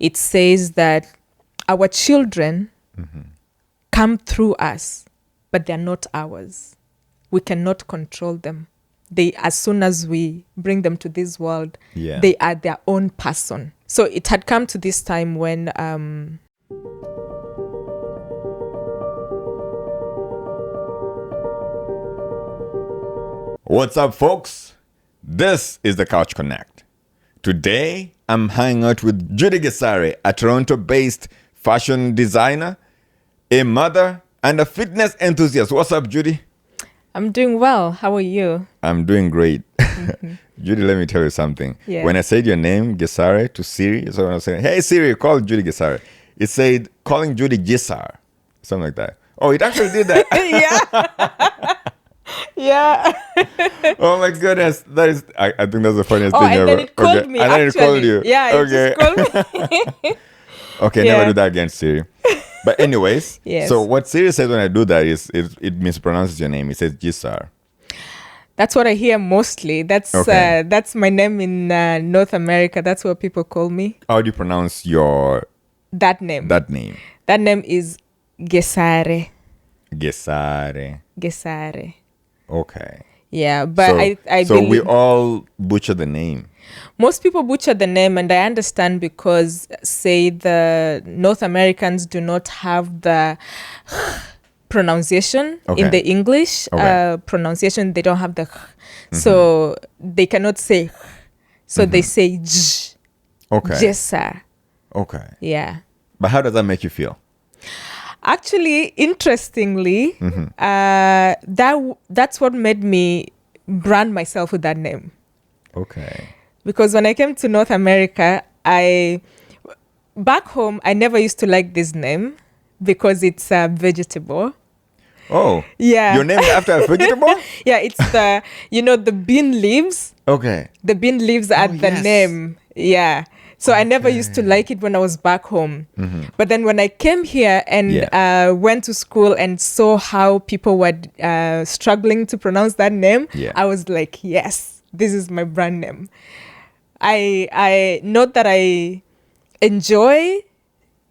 it says that our children come through us, but they're not ours. We cannot control them. They, as soon as we bring them to this world, they are their own person. So it had come to this time when What's up, folks? This is the Couch Connect. Today, I'm hanging out with Judy Gesare, a Toronto-based fashion designer, a mother, and a fitness enthusiast. What's up, Judy? I'm doing well. How are you? I'm doing great. Judy, let me tell you something. Yeah. When I said your name, Gesare, to Siri, so when I was saying, hey, Siri, call Judy Gesare, it said, calling Judy Gesare, something like that. Oh, it actually did that. Yeah. Oh my goodness, that is. I think that's the funniest Oh, thing and ever. then it called me. And then Actually, it called you. Yeah, it just called me. Okay, Yeah. never do that again, Siri. But anyways, Yes. so what Siri says when I do that is it mispronounces your name. It says Gisar. That's what I hear mostly. That's Okay. that's my name in North America. That's what people call me. How do you pronounce your That name. that name? That name is Gesare. Gesare. Gesare. Okay. Yeah, but so, I so we believe all butcher the name. most people butcher the name, and I understand because, say, the North Americans do not have the pronunciation Okay. in the English Okay. pronunciation. They don't have the so they cannot say so they say j. Okay. Jessa. Okay. Yeah. But how does that make you feel? Actually, interestingly, that's what made me brand myself with that name. Okay. Because when I came to North America, back home, I never used to like this name because it's a vegetable. Oh. Yeah. You're named after a vegetable? Yeah, it's the, the bean leaves. Okay. The bean leaves are the yes. name. Yeah. So I never used to like it when I was back home. But then when I came here and went to school and saw how people were struggling to pronounce that name, I was like, yes, this is my brand name. I not that I enjoy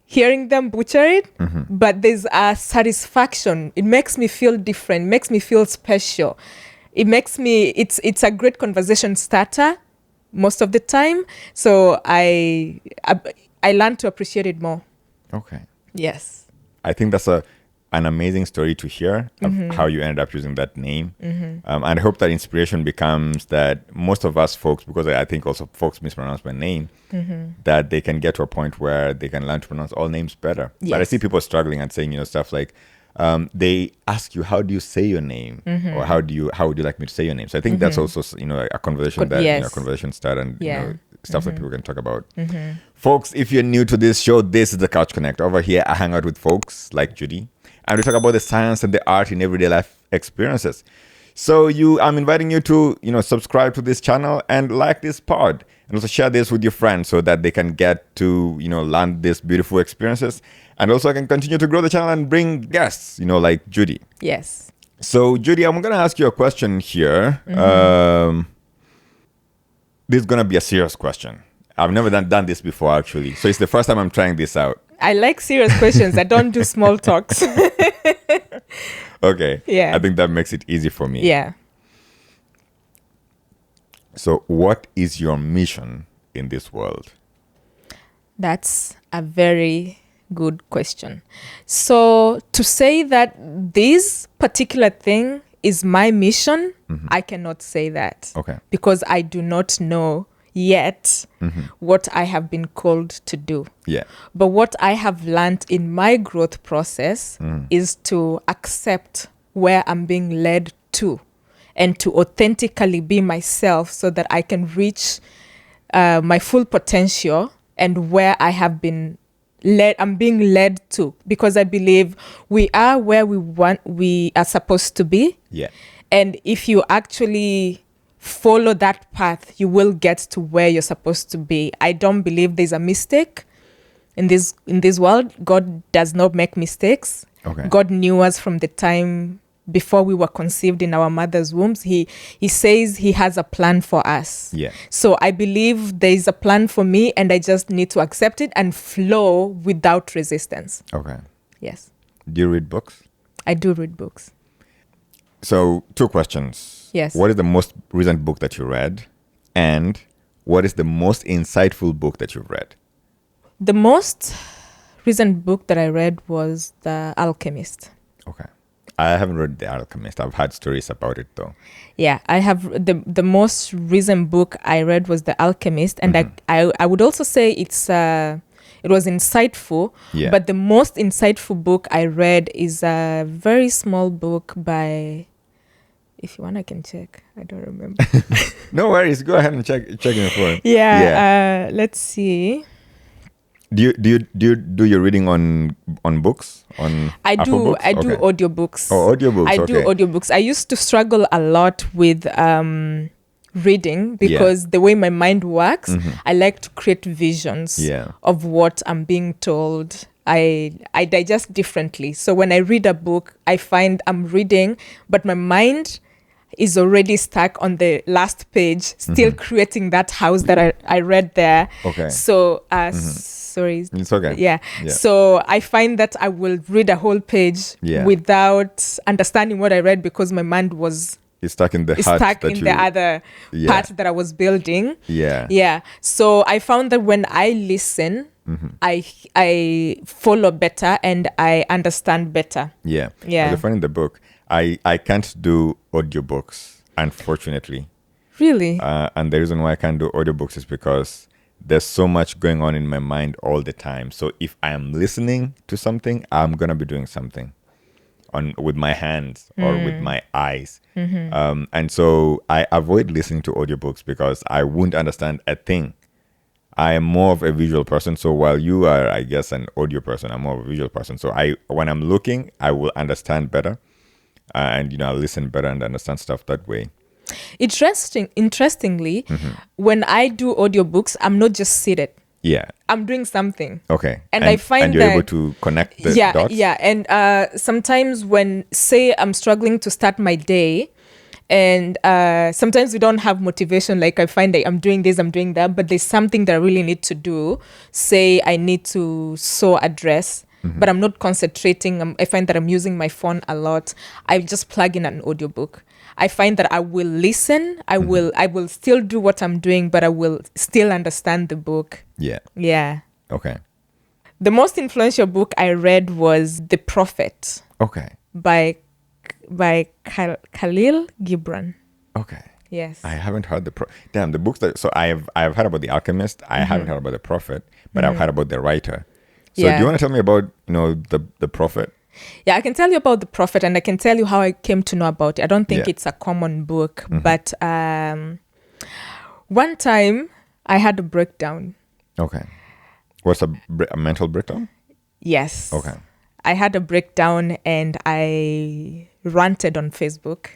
hearing them butcher it, but there's a satisfaction. It makes me feel different, makes me feel special. It makes me, it's a great conversation starter most of the time. So I learned to appreciate it more. Okay. Yes. I think that's an amazing story to hear of how you ended up using that name. And I hope that inspiration becomes that most of us folks, because I think also folks mispronounce my name, that they can get to a point where they can learn to pronounce all names better. Yes. But I see people struggling and saying, stuff like, they ask you, how do you say your name? Or how would you like me to say your name? So I think that's also, a conversation that, conversation start and, stuff that people can talk about. Folks, if you're new to this show, this is the Couch Connect. Over here, I hang out with folks like Judy, and we talk about the science and the art in everyday life experiences. So I'm inviting you to, subscribe to this channel and like this pod, and also share this with your friends so that they can get to, learn these beautiful experiences. And also I can continue to grow the channel and bring guests, like Judy. Yes. So Judy, I'm going to ask you a question here. This is going to be a serious question. I've never done this before, actually. So it's the first time I'm trying this out. I like serious questions. I don't do small talks. Okay. Yeah. I think that makes it easy for me. Yeah. So what is your mission in this world? That's a very good question. So to say that this particular thing is my mission, I cannot say that. Okay. Because I do not know yet what I have been called to do. Yeah. But what I have learned in my growth process is to accept where I'm being led to and to authentically be myself so that I can reach my full potential and where I have been led, I'm being led to, because I believe we are where we are supposed to be. Yeah. And if you actually follow that path, you will get to where you're supposed to be. I don't believe there's a mistake in this world. God does not make mistakes. Okay. God knew us from the time before we were conceived in our mother's wombs. He says he has a plan for us. Yeah. So I believe there is a plan for me, and I just need to accept it and flow without resistance. Okay. Yes. Do you read books? I do read books. So 2 questions. Yes. What is the most recent book that you read? And what is the most insightful book that you've read? The most recent book that I read was The Alchemist. Okay. I haven't read The Alchemist. I've heard stories about it though. Yeah, I have. The most recent book I read was The Alchemist, and I would also say it was insightful. Yeah. But the most insightful book I read is a very small book by, if you want, I can check. I don't remember. No worries. Go ahead and check your phone. Yeah. Let's see. Do you do your reading on books on I Apple do. books? I do audiobooks. Oh, audiobooks. I do audiobooks. I used to struggle a lot with reading because the way my mind works, I like to create visions of what I'm being told. I digest differently. So when I read a book, I find I'm reading, but my mind is already stuck on the last page, still creating that house that I read there. Okay. So, sorry. It's okay. Yeah. So I find that I will read a whole page without understanding what I read because my mind was stuck in the other part that I was building. Yeah. Yeah. So I found that when I listen, I follow better and I understand better. Yeah. Yeah. As a friend in the book, I can't do audiobooks, unfortunately. Really? And the reason why I can't do audiobooks is because there's so much going on in my mind all the time. So if I am listening to something, I'm going to be doing something with my hands or with my eyes. And so I avoid listening to audiobooks because I wouldn't understand a thing. I am more of a visual person. So while you are, I guess, an audio person, I'm more of a visual person. So when I'm looking, I will understand better. And, I'll listen better and understand stuff that way. Interestingly, when I do audiobooks, I'm not just seated. Yeah. I'm doing something. Okay. And I find and you're able to connect the dots? Yeah. And sometimes when, say, I'm struggling to start my day, and sometimes we don't have motivation. Like I find that I'm doing this, I'm doing that, but there's something that I really need to do. Say I need to sew a dress, but I'm not concentrating. I find that I'm using my phone a lot. I just plug in an audiobook. I find that I will listen. I will still do what I'm doing, but I will still understand the book. Yeah. Yeah. Okay. The most influential book I read was The Prophet. Okay. By Khalil Gibran. Okay. Yes. I haven't heard the books so I've heard about The Alchemist. I haven't heard about The Prophet, but I've heard about the writer. So do you want to tell me about, the Prophet? Yeah, I can tell you about The Prophet, and I can tell you how I came to know about it. I don't think it's a common book, but one time I had a breakdown. Okay. What's a mental breakdown? Yes. Okay. I had a breakdown and I ranted on Facebook.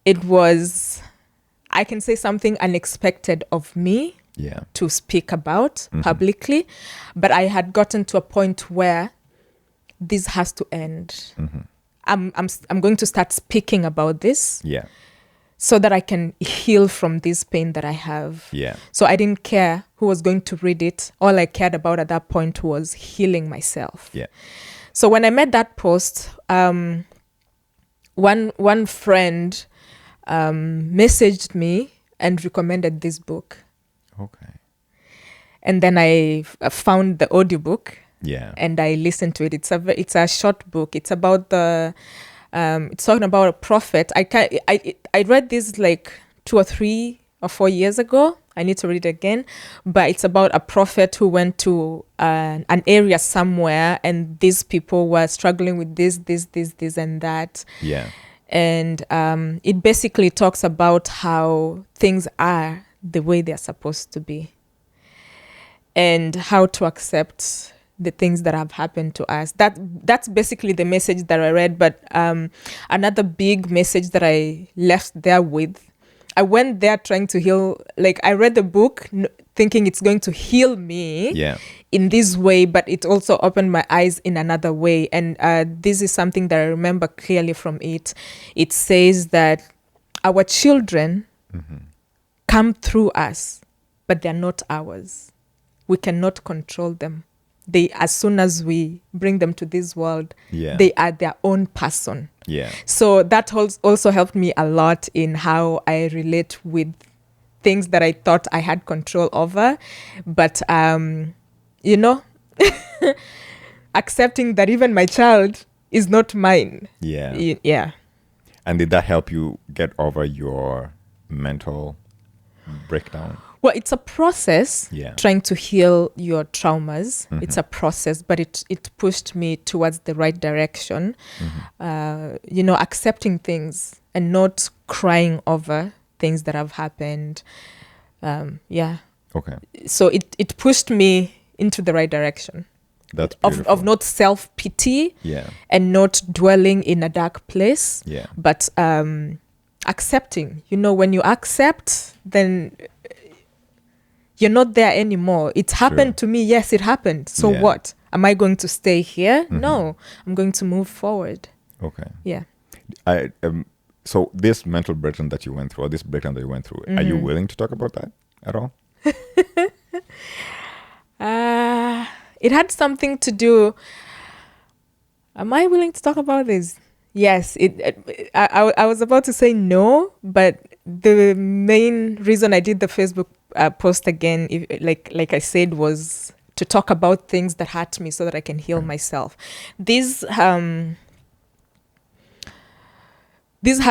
It was, I can say, something unexpected of me to speak about publicly, but I had gotten to a point where this has to end. I'm going to start speaking about this so that I can heal from this pain that I have. Yeah. So I didn't care who was going to read it. All I cared about at that point was healing myself. Yeah. So when I made that post, one friend messaged me and recommended this book. Okay. And then I found the audiobook. Yeah. And I listened to it. It's a short book. It's about it's talking about a prophet. I read this like 2 or 3 or 4 years ago. I need to read it again. But it's about a prophet who went to an area somewhere, and these people were struggling with this, and that. Yeah. And it basically talks about how things are the way they're supposed to be, and how to accept the things that have happened to us. That's basically the message that I read. But another big message that I left there with I went there trying to heal. Like, I read the book thinking it's going to heal me in this way, but it also opened my eyes in another way. And this is something that I remember clearly from it. It says that our children come through us, but they're not ours. We cannot control them. As soon as we bring them to this world, they are their own person. So that also helped me a lot in how I relate with things that I thought I had control over. But, accepting that even my child is not mine. Yeah. And did that help you get over your mental breakdown? Well, it's a process, trying to heal your traumas. It's a process, but it pushed me towards the right direction. Accepting things and not crying over things that have happened. Okay. So it pushed me into the right direction. That's beautiful. Of not self-pity and not dwelling in a dark place, but accepting. When you accept, then you're not there anymore. It happened to me. Yes, it happened. So what? Am I going to stay here? No, I'm going to move forward. Okay. Yeah. So this mental breakdown that you went through, or this breakdown that you went through, are you willing to talk about that at all? It had something to do. Am I willing to talk about this? Yes. I was about to say no, but the main reason I did the Facebook post again, like I said, was to talk about things that hurt me so that I can heal myself. This had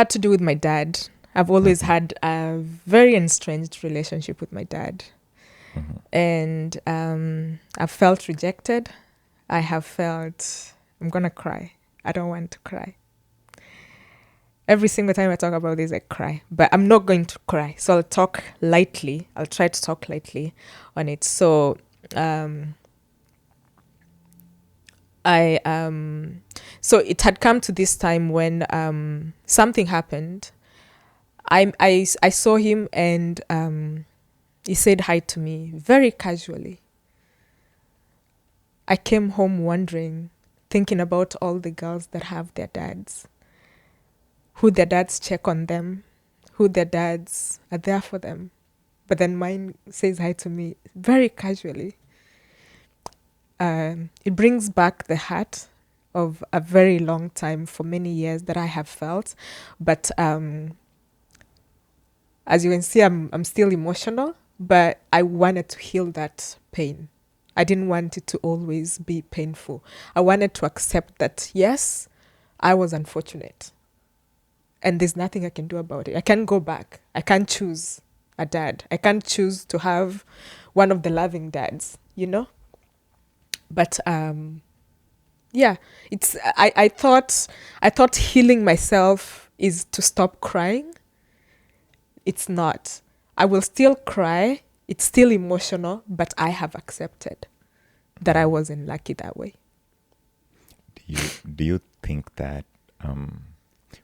to do with my dad. I've always had a very estranged relationship with my dad. And I've felt rejected. I have felt, I'm going to cry. I don't want to cry. Every single time I talk about this, I cry. But I'm not going to cry. So I'll talk lightly. I'll try to talk lightly on it. So so it had come to this time when something happened. I saw him and he said hi to me very casually. I came home wondering, thinking about all the girls that have their dads, who their dads check on them, who their dads are there for them. But then mine says hi to me very casually. It brings back the hurt of a very long time for many years that I have felt. But as you can see, I'm still emotional, but I wanted to heal that pain. I didn't want it to always be painful. I wanted to accept that, yes, I was unfortunate. And there's nothing I can do about it. I can't go back. I can't choose a dad. I can't choose to have one of the loving dads, But I thought healing myself is to stop crying. It's not. I will still cry. It's still emotional, but I have accepted that I wasn't lucky that way. Do you think that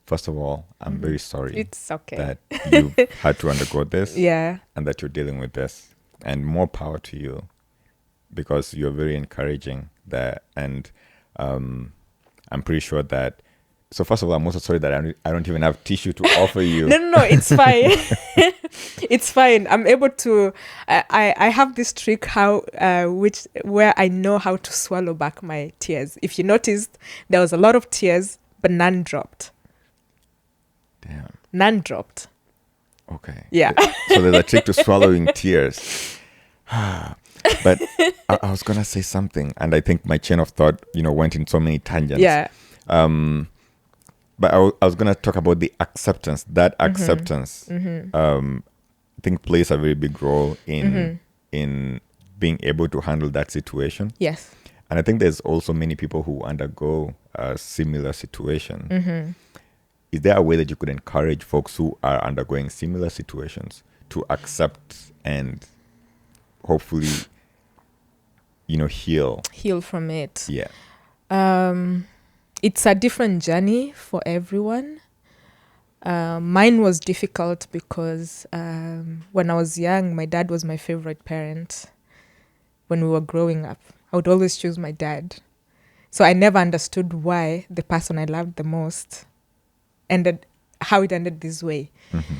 first of all, I'm very sorry. It's okay that you had to undergo this. Yeah. And that you're dealing with this. And more power to you, because you're very encouraging there. And I'm pretty sure that. So first of all, I'm also sorry that I don't even have tissue to offer you. No, it's fine. It's fine. I'm able to. I have this trick where I know how to swallow back my tears. If you noticed, there was a lot of tears, but none dropped. Damn. None dropped. Okay. Yeah. So there's a trick to swallowing tears. But I was gonna say something, and I think my chain of thought, went in so many tangents. Yeah. But I was gonna talk about the acceptance. That acceptance, I think, plays a very big role in being able to handle that situation. Yes. And I think there's also many people who undergo a similar situation. Is there a way that you could encourage folks who are undergoing similar situations to accept and hopefully, heal from it? Yeah. It's a different journey for everyone. Mine was difficult because when I was young, my dad was my favorite parent. When we were growing up, I would always choose my dad. So I never understood why the person I loved the most ended, how it ended this way. Mm-hmm.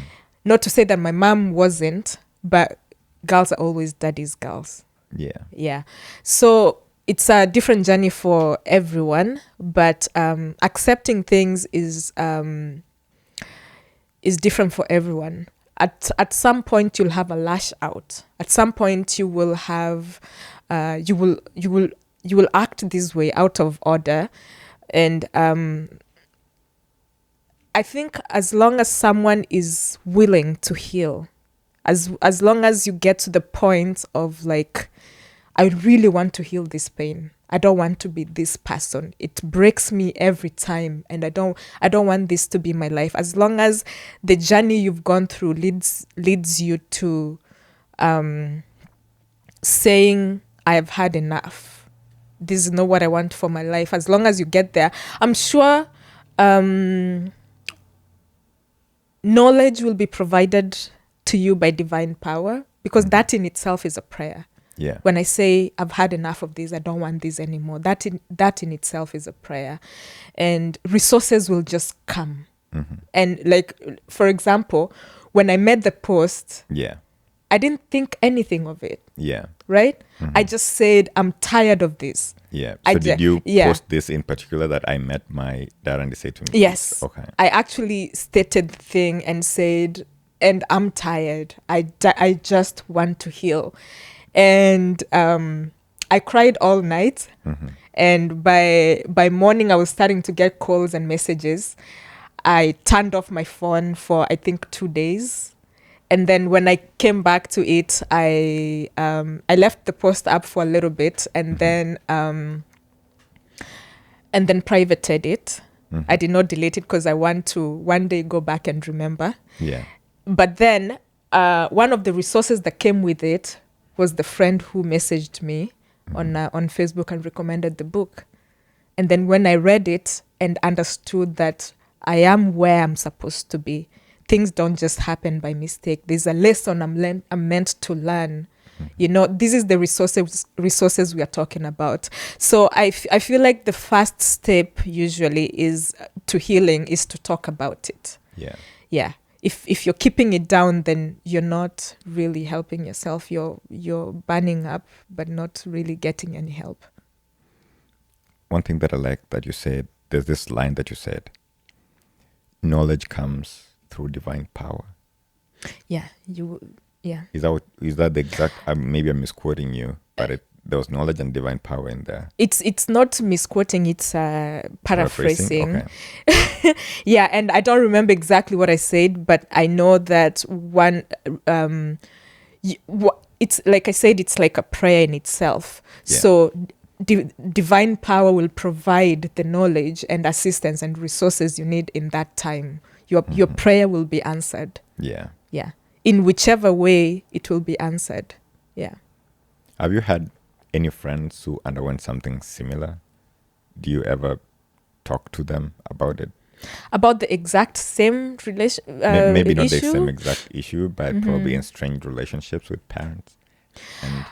Not to say that my mom wasn't, but girls are always daddy's girls. Yeah. Yeah. So it's a different journey for everyone, but accepting things is different for everyone. At some point you'll have a lash out. At some point you will have you will act this way out of order, and I think as long as someone is willing to heal, as long as you get to the point of like, I really want to heal this pain. I don't want to be this person. It breaks me every time, and I don't want this to be my life. As long as the journey you've gone through leads you to saying, I have had enough. This is not what I want for my life. As long as you get there, I'm sure knowledge will be provided to you by divine power, because that in itself is a prayer. Yeah. When I say I've had enough of this, I don't want this anymore, that in itself is a prayer, and resources will just come. Mm-hmm. And like, for example, when I made the post, I didn't think anything of it. Yeah. Right? Mm-hmm. I just said, I'm tired of this. Yeah. So did you post this in particular, that I met my dad and they said to me? Yes. Okay. I actually stated the thing and said, and I'm tired. I just want to heal. And I cried all night. Mm-hmm. And by morning, I was starting to get calls and messages. I turned off my phone for, I think, 2 days. And then when I came back to it, I left the post up for a little bit, and then privated it. Mm-hmm. I did not delete it because I want to one day go back and remember. Yeah. But then one of the resources that came with it was the friend who messaged me on Facebook and recommended the book. And then when I read it and understood that I am where I'm supposed to be, things don't just happen by mistake. There's a lesson I'm meant to learn. You know, this is the resources we are talking about. So I feel like the first step usually is to healing is to talk about it. Yeah. Yeah. If you're keeping it down, then you're not really helping yourself. You're burning up, but not really getting any help. One thing that I like that you said, there's this line that you said, knowledge comes through divine power. Yeah. Is that the exact? Maybe I'm misquoting you, but there was knowledge and divine power in there. It's not misquoting. It's paraphrasing. Okay. Yeah, and I don't remember exactly what I said, but I know that one. It's like I said. It's like a prayer in itself. Yeah. So divine power will provide the knowledge and assistance and resources you need in that time. Your prayer will be answered. Yeah. Yeah. In whichever way it will be answered. Yeah. Have you had any friends who underwent something similar? Do you ever talk to them about it? About the exact same maybe not issue? the same exact issue, but probably in strained relationships with parents. And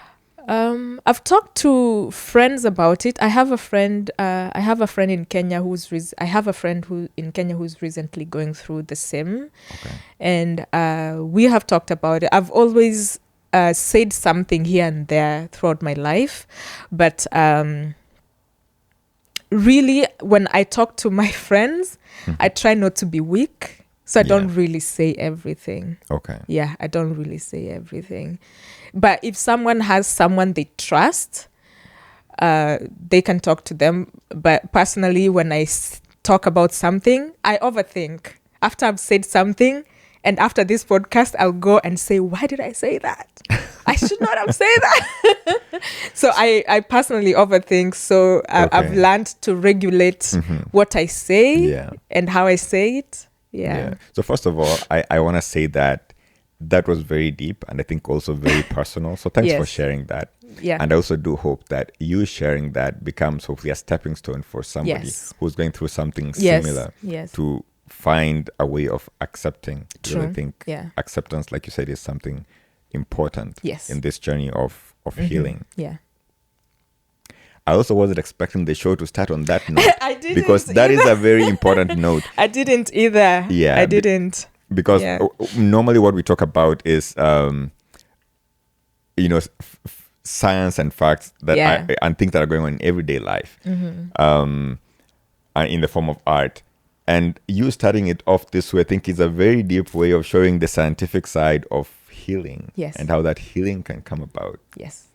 I've talked to friends about it. I have a friend in Kenya who's recently going through the same. Okay. And we have talked about it. I've always said something here and there throughout my life, but really when I talk to my friends, I try not to be weak. So I don't really say everything. Okay. Yeah, I don't really say everything. But if someone has someone they trust, they can talk to them. But personally, when I talk about something, I overthink. After I've said something, and after this podcast, I'll go and say, why did I say that? I should not have said that. So I personally overthink. So I've learned to regulate what I say and how I say it. Yeah. So first of all, I want to say that was very deep and I think also very personal. So thanks for sharing that. Yeah. And I also do hope that you sharing that becomes hopefully a stepping stone for somebody who's going through something similar to find a way of accepting. True. I think acceptance, like you said, is something important in this journey of healing. Yeah. I also wasn't expecting the show to start on that note. I didn't because that is a very important note. I didn't either. Yeah. I didn't. Because normally what we talk about is, science and facts that and things that are going on in everyday life, and in the form of art. And you starting it off this way, I think, is a very deep way of showing the scientific side of healing and how that healing can come about. Yes.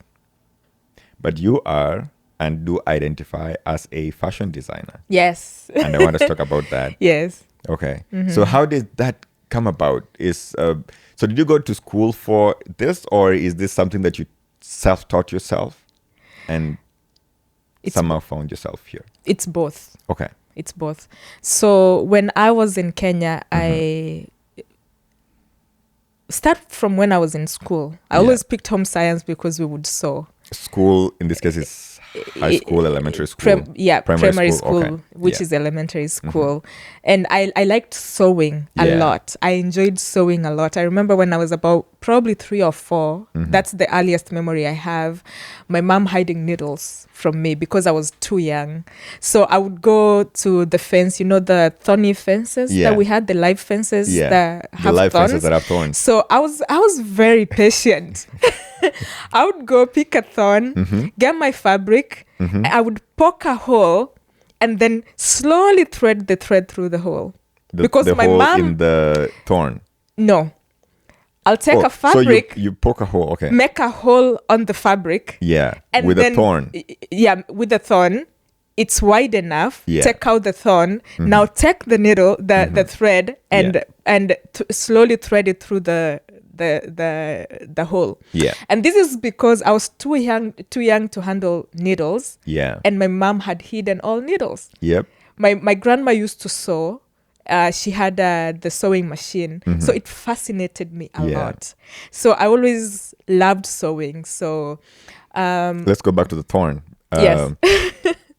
But you are and do identify as a fashion designer. Yes. And I want us to talk about that. Yes. Okay. So how did that come about? So did you go to school for this, or is this something that you self-taught yourself and somehow found yourself here? It's both. Okay. It's both. So when I was in Kenya, I start from when I was in school. I always picked home science because we would sew. School, in this case, is high school, elementary school? Primary school, okay. Which is elementary school. And I liked sewing a lot. I enjoyed sewing a lot. I remember when I was about probably 3 or 4, that's the earliest memory I have, my mom hiding needles from me because I was too young. So I would go to the fence, the thorny fences that we had, the live fences that have live thorns. Fences that have thorns. So I was very patient. I would go pick a thorn, get my fabric, I would poke a hole, and then slowly thread the thread through the hole. Because my mom in the thorn. No, I'll take a fabric. So you poke a hole, okay. Make a hole on the fabric. Yeah, and with a thorn. Yeah, with a thorn. It's wide enough. Yeah. Take out the thorn. Now take the needle, the thread, and slowly thread it through the hole. Yeah. And this is because I was too young to handle needles. Yeah. And my mom had hidden all needles. Yep. My grandma used to sew. She had the sewing machine. So it fascinated me a lot. So I always loved sewing. So let's go back to the thorn. Yes.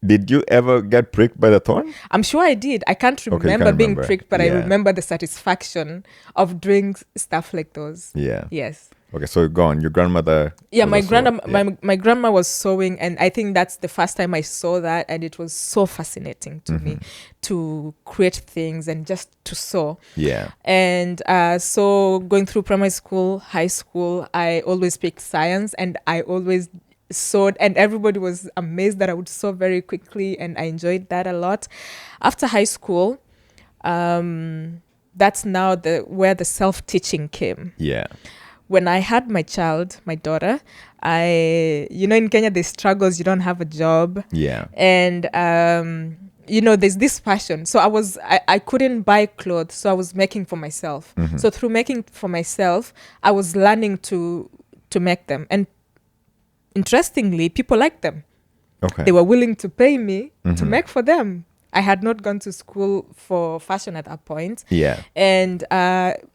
Did you ever get pricked by the thorn? I'm sure I did. I can't remember being pricked, but I remember the satisfaction of doing stuff like those. Yeah. Yes. Okay, so go on. Your grandmother. Yeah, my grandma was sewing, and I think that's the first time I saw that, and it was so fascinating to me to create things and just to sew. Yeah. And so going through primary school, high school, I always picked science, and I always sewed, and everybody was amazed that I would sew very quickly, and I enjoyed that a lot. After high school, that's now where the self-teaching came. Yeah. When I had my child, my daughter, in Kenya, there's struggles, you don't have a job. Yeah. And, there's this passion. So I couldn't buy clothes, so I was making for myself. So through making for myself, I was learning to make them. And interestingly, people liked them. Okay. They were willing to pay me to make for them. I had not gone to school for fashion at that point. Yeah. And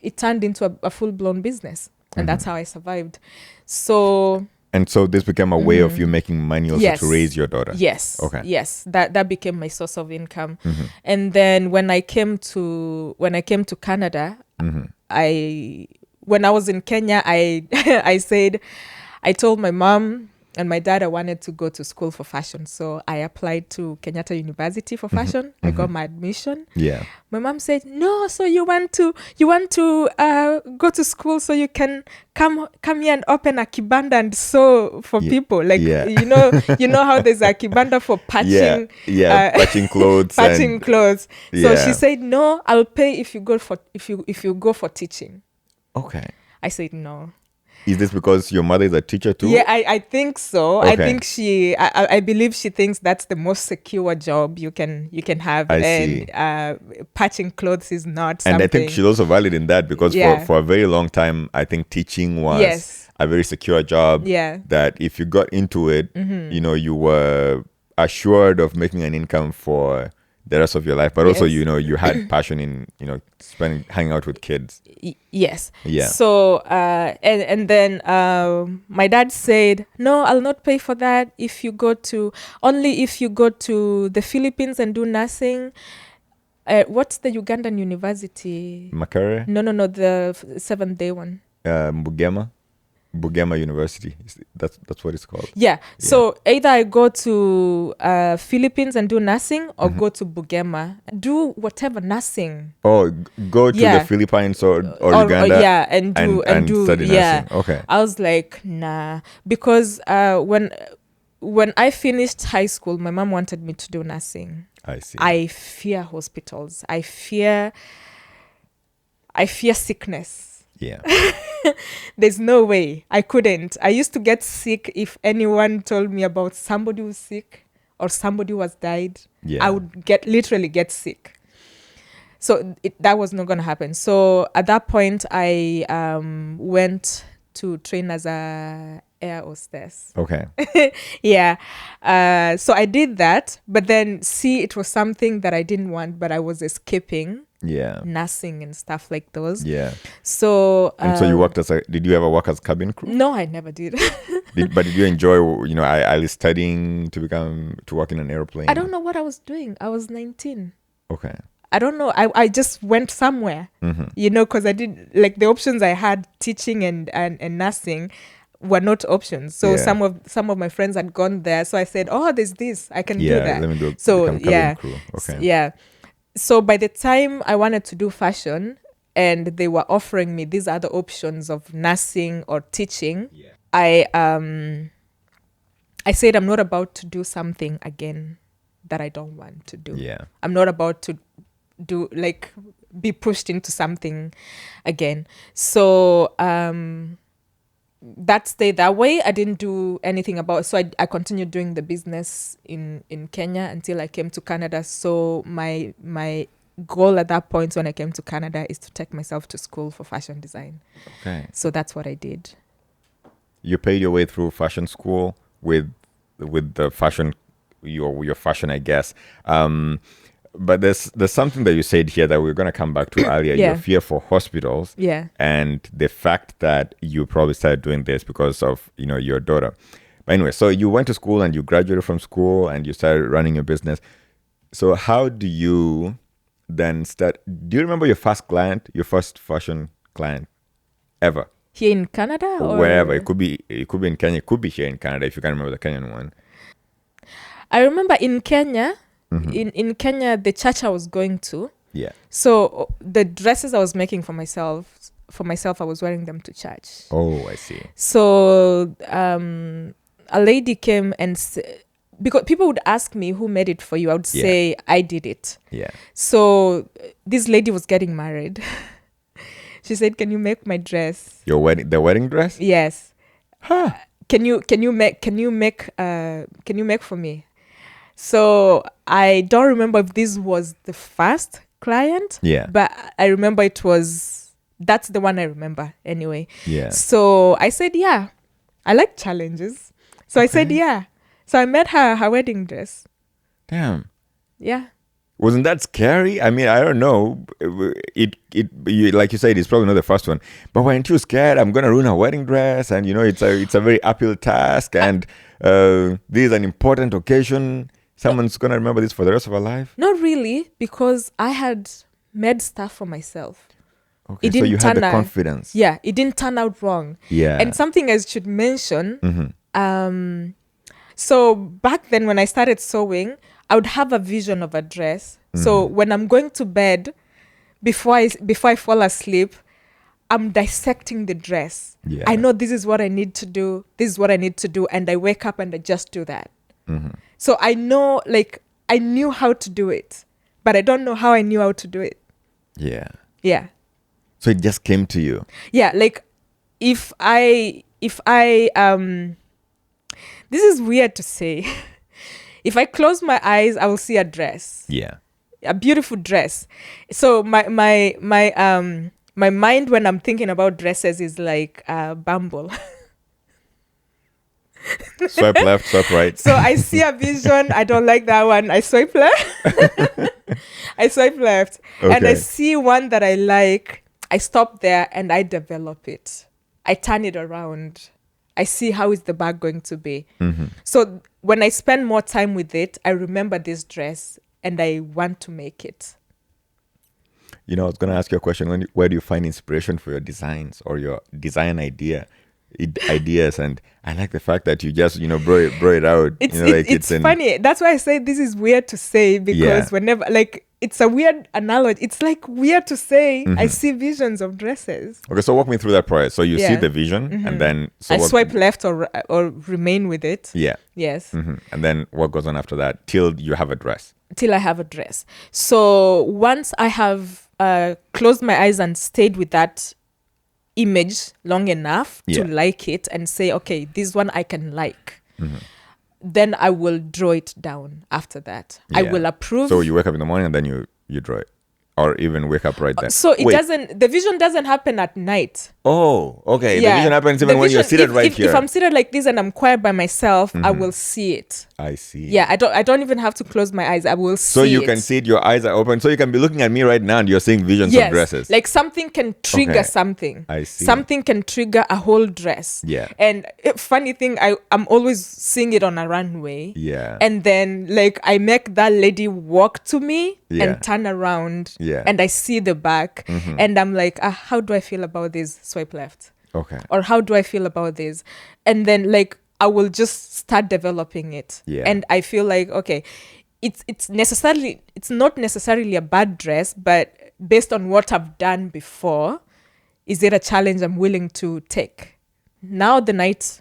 it turned into a full-blown business. And that's how I survived. So this became a way of you making money also to raise your daughter. Yes. Okay. Yes. That became my source of income. And then when I came to Canada, when I was in Kenya, I told my mom and my dad I wanted to go to school for fashion. So I applied to Kenyatta University for fashion. I got my admission. Yeah. My mom said, "No, so you want to go to school so you can come here and open a kibanda and sew for people. Like you know how there's a kibanda for patching patching clothes. Patching clothes. So she said, "No, I'll pay if you go for teaching." Okay. I said no. Is this because your mother is a teacher too? Yeah, I think so. Okay. I think I believe she thinks that's the most secure job you can have. See. Patching clothes is not something. And I think she's also valid in that because for a very long time, I think teaching was a very secure job. Yeah. That if you got into it, you were assured of making an income for the rest of your life, but also you had passion in hanging out with kids. Yes. Yeah. So and then my dad said, "No, I'll not pay for that. If you go to the Philippines and do nursing, What's the Ugandan university? Makerere? No, the 7th-day one. Bugema University. That's what it's called. Yeah. So either I go to Philippines and do nursing, or go to Bugema, do whatever nursing. Oh, go to the Philippines or Uganda. And do study nursing. Okay. I was like, nah, because when I finished high school, my mom wanted me to do nursing. I see. I fear hospitals. I fear sickness. Yeah. There's no way. I couldn't. I used to get sick if anyone told me about somebody who's sick or somebody who has died. Yeah. I would literally get sick. So that was not going to happen. So at that point, I went to train as a air hostess. Okay. Yeah. So I did that, but then it was something that I didn't want, but I was escaping. Yeah. Nursing and stuff like those. Yeah. So so you worked did you ever work as cabin crew? No, I never did. But did you enjoy, at least studying to work in an airplane? I don't know what I was doing. I was 19. Okay. I don't know. I just went somewhere, because I did, like, the options I had, teaching and nursing, were not options. So some of my friends had gone there. So I said, oh, there's this. I can do that. Let me do cabin crew. Okay. Yeah. So by the time I wanted to do fashion and they were offering me these other options of nursing or teaching, I said, I'm not about to do something again that I don't want to do. Yeah. I'm not about to be pushed into something again. So that stayed that way. I didn't do anything about it. So I continued doing the business in Kenya until I came to Canada. So my goal at that point when I came to Canada is to take myself to school for fashion design. Okay. So that's what I did. You paid your way through fashion school with the fashion, your fashion, I guess. But there's something that you said here that we're going to come back to earlier. Yeah. Your fear for hospitals. Yeah. And the fact that you probably started doing this because of, your daughter. But anyway, so you went to school and you graduated from school and you started running your business. So how do you then start? Do you remember your first fashion client ever? Here in Canada? Or wherever. It could be in Kenya. It could be here in Canada if you can remember the Kenyan one. I remember in Kenya, in Kenya, the church I was going to. Yeah. So the dresses I was making for myself, I was wearing them to church. Oh, I see. So a lady came and because people would ask me who made it for you, I would say I did it. Yeah. So this lady was getting married. She said, "Can you make my dress?" The wedding dress? Yes. Huh. Can you make for me? So I don't remember if this was the first client. Yeah. But I remember that's the one I remember anyway. Yeah. So I said, yeah, I like challenges. So I said, yeah. So I made her wedding dress. Damn. Yeah. Wasn't that scary? I mean, I don't know. Like you said, it's probably not the first one. But weren't you scared? I'm gonna ruin her wedding dress, and it's a very uphill task, and this is an important occasion. Someone's gonna remember this for the rest of her life. Not really, because I had made stuff for myself. Okay, so you had the confidence. Yeah, it didn't turn out wrong. Yeah. And something I should mention. So back then, when I started sewing, I would have a vision of a dress. So when I'm going to bed, before I fall asleep, I'm dissecting the dress. Yeah. I know this is what I need to do. This is what I need to do. And I wake up and I just do that. So I know, I knew how to do it, but I don't know how I knew how to do it. Yeah. Yeah. So it just came to you. Yeah. If I this is weird to say. If I close my eyes, I will see a dress. Yeah. A beautiful dress. So my mind when I'm thinking about dresses is like Bumble. Swipe left, swipe right. So I see a vision. I don't like that one. I swipe left. I swipe left. Okay. And I see one that I like. I stop there and I develop it. I turn it around. I see how is the bag going to be. So when I spend more time with it, I remember this dress and I want to make it. I was going to ask you a question. Where do you find inspiration for your designs or your design ideas? And I like the fact that you just, bro it out. It's funny. That's why I say this is weird to say, because whenever, like, it's a weird analogy. It's like weird to say, I see visions of dresses. Okay, so walk me through that process. So you see the vision and then... I swipe left or remain with it. Yeah. Yes. And then what goes on after that till you have a dress? Till I have a dress. So once I have closed my eyes and stayed with that image long enough to like it and say, okay, this one I can like. Then I will draw it down after that. I will approve. So you wake up in the morning and then you draw it. Or even wake up right then. So the vision doesn't happen at night. Oh, okay. Yeah. The vision happens even when you're seated here. If I'm seated like this and I'm quiet by myself, I will see it. I see. Yeah, I don't even have to close my eyes. I will see it. So you can see it, your eyes are open. So you can be looking at me right now and you're seeing visions of dresses. Like something can trigger something. I see. Something can trigger a whole dress. Yeah. And funny thing, I'm always seeing it on a runway. Yeah. And then like I make that lady walk to me and turn around. Yeah. And I see the back and I'm like, how do I feel about this? Swipe left. Okay. Or how do I feel about this? And then like I will just start developing it. Yeah. And I feel like, okay, it's not necessarily a bad dress, but based on what I've done before, is it a challenge I'm willing to take? Now the night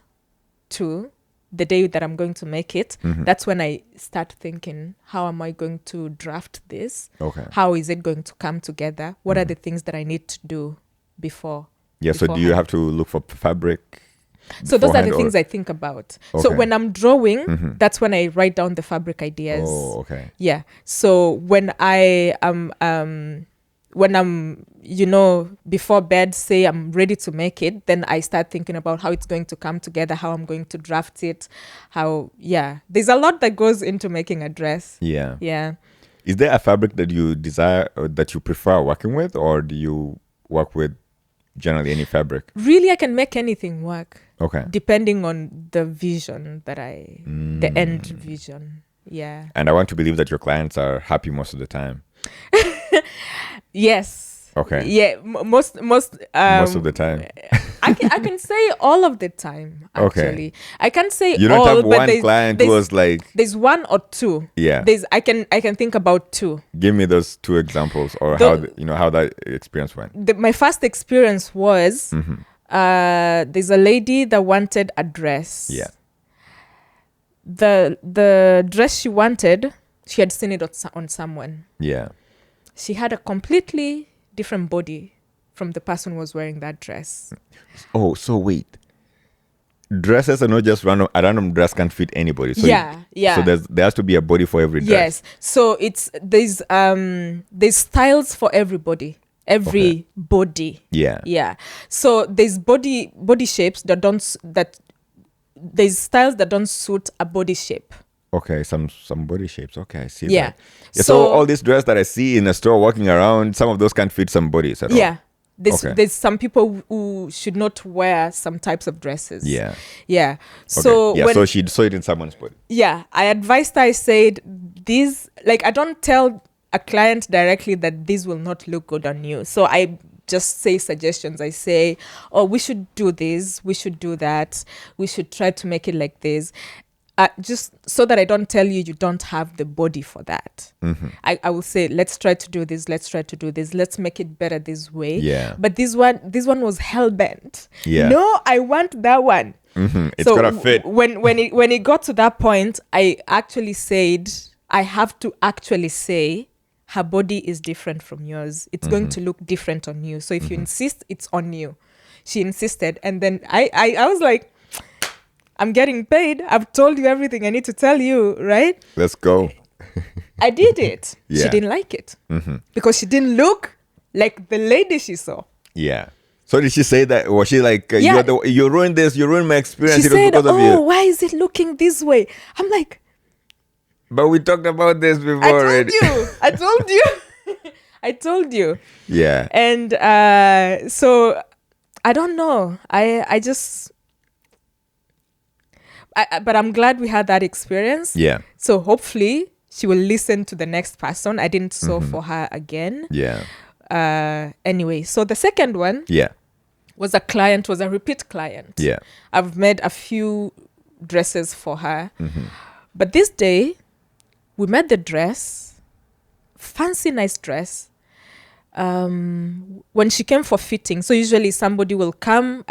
to the day that I'm going to make it, that's when I start thinking, how am I going to draft this? Okay. How is it going to come together? What are the things that I need to do before? Yeah, so do you have to look for fabric? So those are the things I think about. Okay. So when I'm drawing, that's when I write down the fabric ideas. Oh, okay. Yeah. So when I'm, before bed, say I'm ready to make it, then I start thinking about how it's going to come together, how I'm going to draft it, there's a lot that goes into making a dress. Yeah. Yeah. Is there a fabric that you desire or that you prefer working with, or do you work with generally any fabric? Really, I can make anything work. Okay. Depending on the vision that the end vision. Yeah. And I want to believe that your clients are happy most of the time. Yes. Okay. Yeah. Most of the time. I can say all of the time. Actually, I can't say you don't have one client who was like. There's one or two. Yeah. I can think about two. Give me those two examples, or how that experience went. My first experience was there's a lady that wanted a dress. Yeah. The dress she wanted, she had seen it on someone. Yeah. She had a completely different body from the person who was wearing that dress. Oh, so wait. Dresses are not just random. A random dress can fit anybody. So yeah. So there has to be a body for every dress. Yes. So there's styles for everybody. Every body. Yeah. Yeah. So there's body shapes there's styles that don't suit a body shape. Okay, some body shapes. Okay, I see. Yeah. That. Yeah. So all these dresses that I see in a store walking around, some of those can't fit some bodies at all. Yeah. There's some people who should not wear some types of dresses. Yeah. Yeah. So so she saw it in someone's body. Yeah. I advised her, I said, these, like, I don't tell a client directly that this will not look good on you. So I just say suggestions. I say, oh, we should do this. We should do that. We should try to make it like this. Just so that I don't tell you don't have the body for that. I will say, let's try to do this. Let's try to do this. Let's make it better this way. Yeah. But this one was hell-bent. Yeah. No, I want that one. It's gotta fit. When it got to that point, I actually said, I have to actually say, her body is different from yours. It's going to look different on you. So if you insist, it's on you. She insisted. And then I was like, I'm getting paid. I've told you everything I need to tell you, right? Let's go. I did it. Yeah. She didn't like it. Because she didn't look like the lady she saw. Yeah. So did she say that? Was she like, you ruined this, you ruined my experience? She said, why is it looking this way? I'm like... But we talked about this before already. I told you. I told you. Yeah. And so, I don't know. But I'm glad we had that experience. Yeah. So hopefully she will listen to the next person. I didn't sew for her again. Yeah. anyway, so the second one was a repeat client. Yeah. I've made a few dresses for her. But this day, we made the dress, fancy, nice dress. When she came for fitting, so usually somebody will come,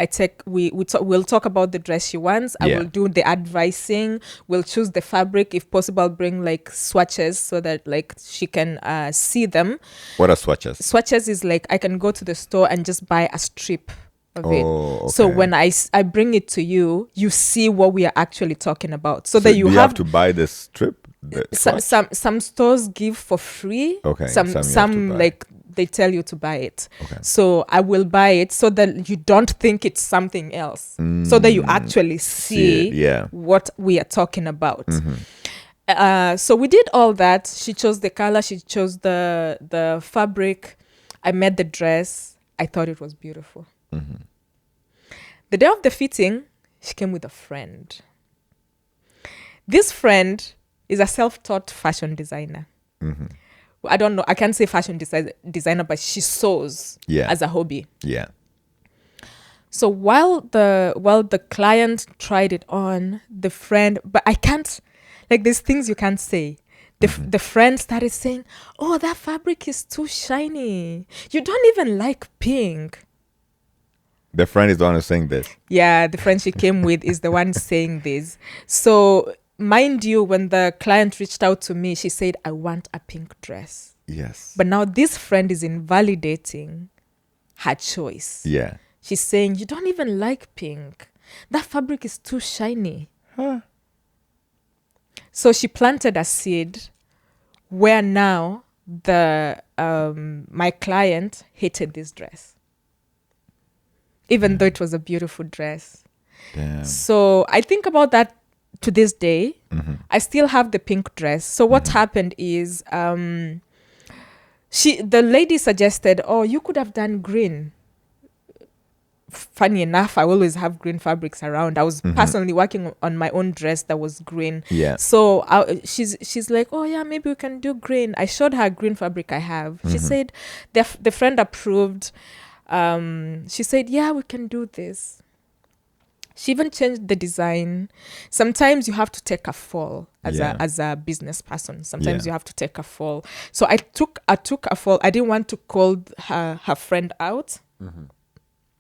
we'll talk about the dress she wants. I will do the advising. We'll choose the fabric. If possible, I'll bring like swatches so that like she can see them. What are swatches? Swatches is like I can go to the store and just buy a strip of it. Okay. So when I bring it to you, you see what we are actually talking about. So that you have to buy the strip. Some stores give for free. Okay. Some like they tell you to buy it. Okay. So I will buy it so that you don't think it's something else. So that you actually see what we are talking about. So we did all that. She chose the color. She chose the fabric. I made the dress. I thought it was beautiful. The day of the fitting, she came with a friend. This friend is a self-taught fashion designer. I don't know. I can't say fashion designer, but she sews as a hobby. Yeah. So while the client tried it on, the friend, but I can't, like there's things you can't say. The friend started saying, "Oh, that fabric is too shiny. You don't even like pink." The friend is the one who's saying this. Yeah, the friend she came with is the one saying this. So mind you, when the client reached out to me, she said, "I want a pink dress." Yes. But now this friend is invalidating her choice. Yeah. She's saying, "You don't even like pink. That fabric is too shiny." Huh. So she planted a seed where now my client hated this dress. Even though it was a beautiful dress. Damn. So I think about that to this day. I still have the pink dress. So what happened is the lady suggested, "Oh, you could have done green." Funny enough, I always have green fabrics around. I was personally working on my own dress that was green. Yeah. So she's like, "Oh yeah, maybe we can do green." I showed her green fabric I have. She said the friend approved. She said, "Yeah, we can do this." She even changed the design. Sometimes you have to take a fall as a business person. Sometimes you have to take a fall. So I took a fall. I didn't want to call her friend out.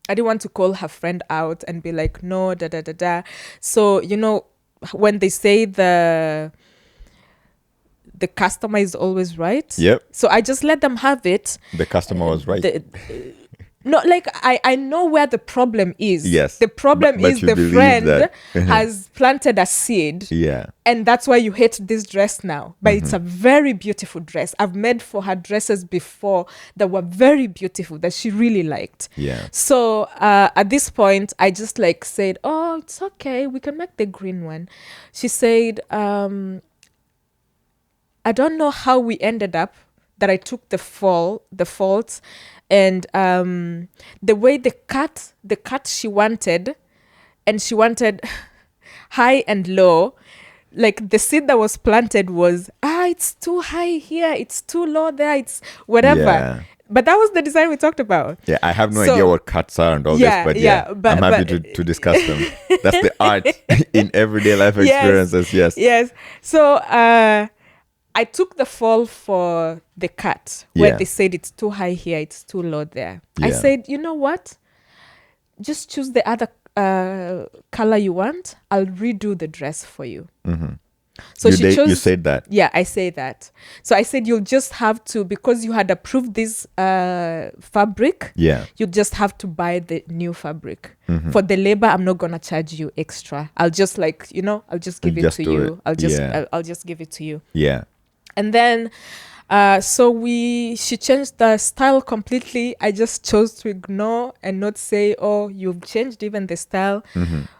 I didn't want to call her friend out and be like, "No, da da da da." So when they say the customer is always right. Yep. So I just let them have it. The customer was right. No, like I know where the problem is. Yes. The problem is the friend has planted a seed. Yeah. And that's why you hate this dress now. But it's a very beautiful dress. I've made for her dresses before that were very beautiful that she really liked. Yeah. So at this point, I just like said, "Oh, it's okay. We can make the green one." She said, "I don't know how we ended up that I took the fault. And the way the cut she wanted, and she wanted high and low, like the seed that was planted was, it's too high here, it's too low there, it's whatever. Yeah. But that was the design we talked about. Yeah, I have no idea what cuts are and all this, but I'm happy to discuss them. That's the art in everyday life experiences, Yes. So I took the fall for the cut where they said it's too high here, it's too low there. Yeah. I said, "You know what? Just choose the other color you want. I'll redo the dress for you." So she chose. You said that? Yeah, I say that. So I said, "You'll just have to, because you had approved this fabric, you just have to buy the new fabric. For the labor, I'm not gonna charge you extra. I'll just I'll just give it to you. I'll just give it to you." Yeah. And then, she changed the style completely. I just chose to ignore and not say, "Oh, you've changed even the style."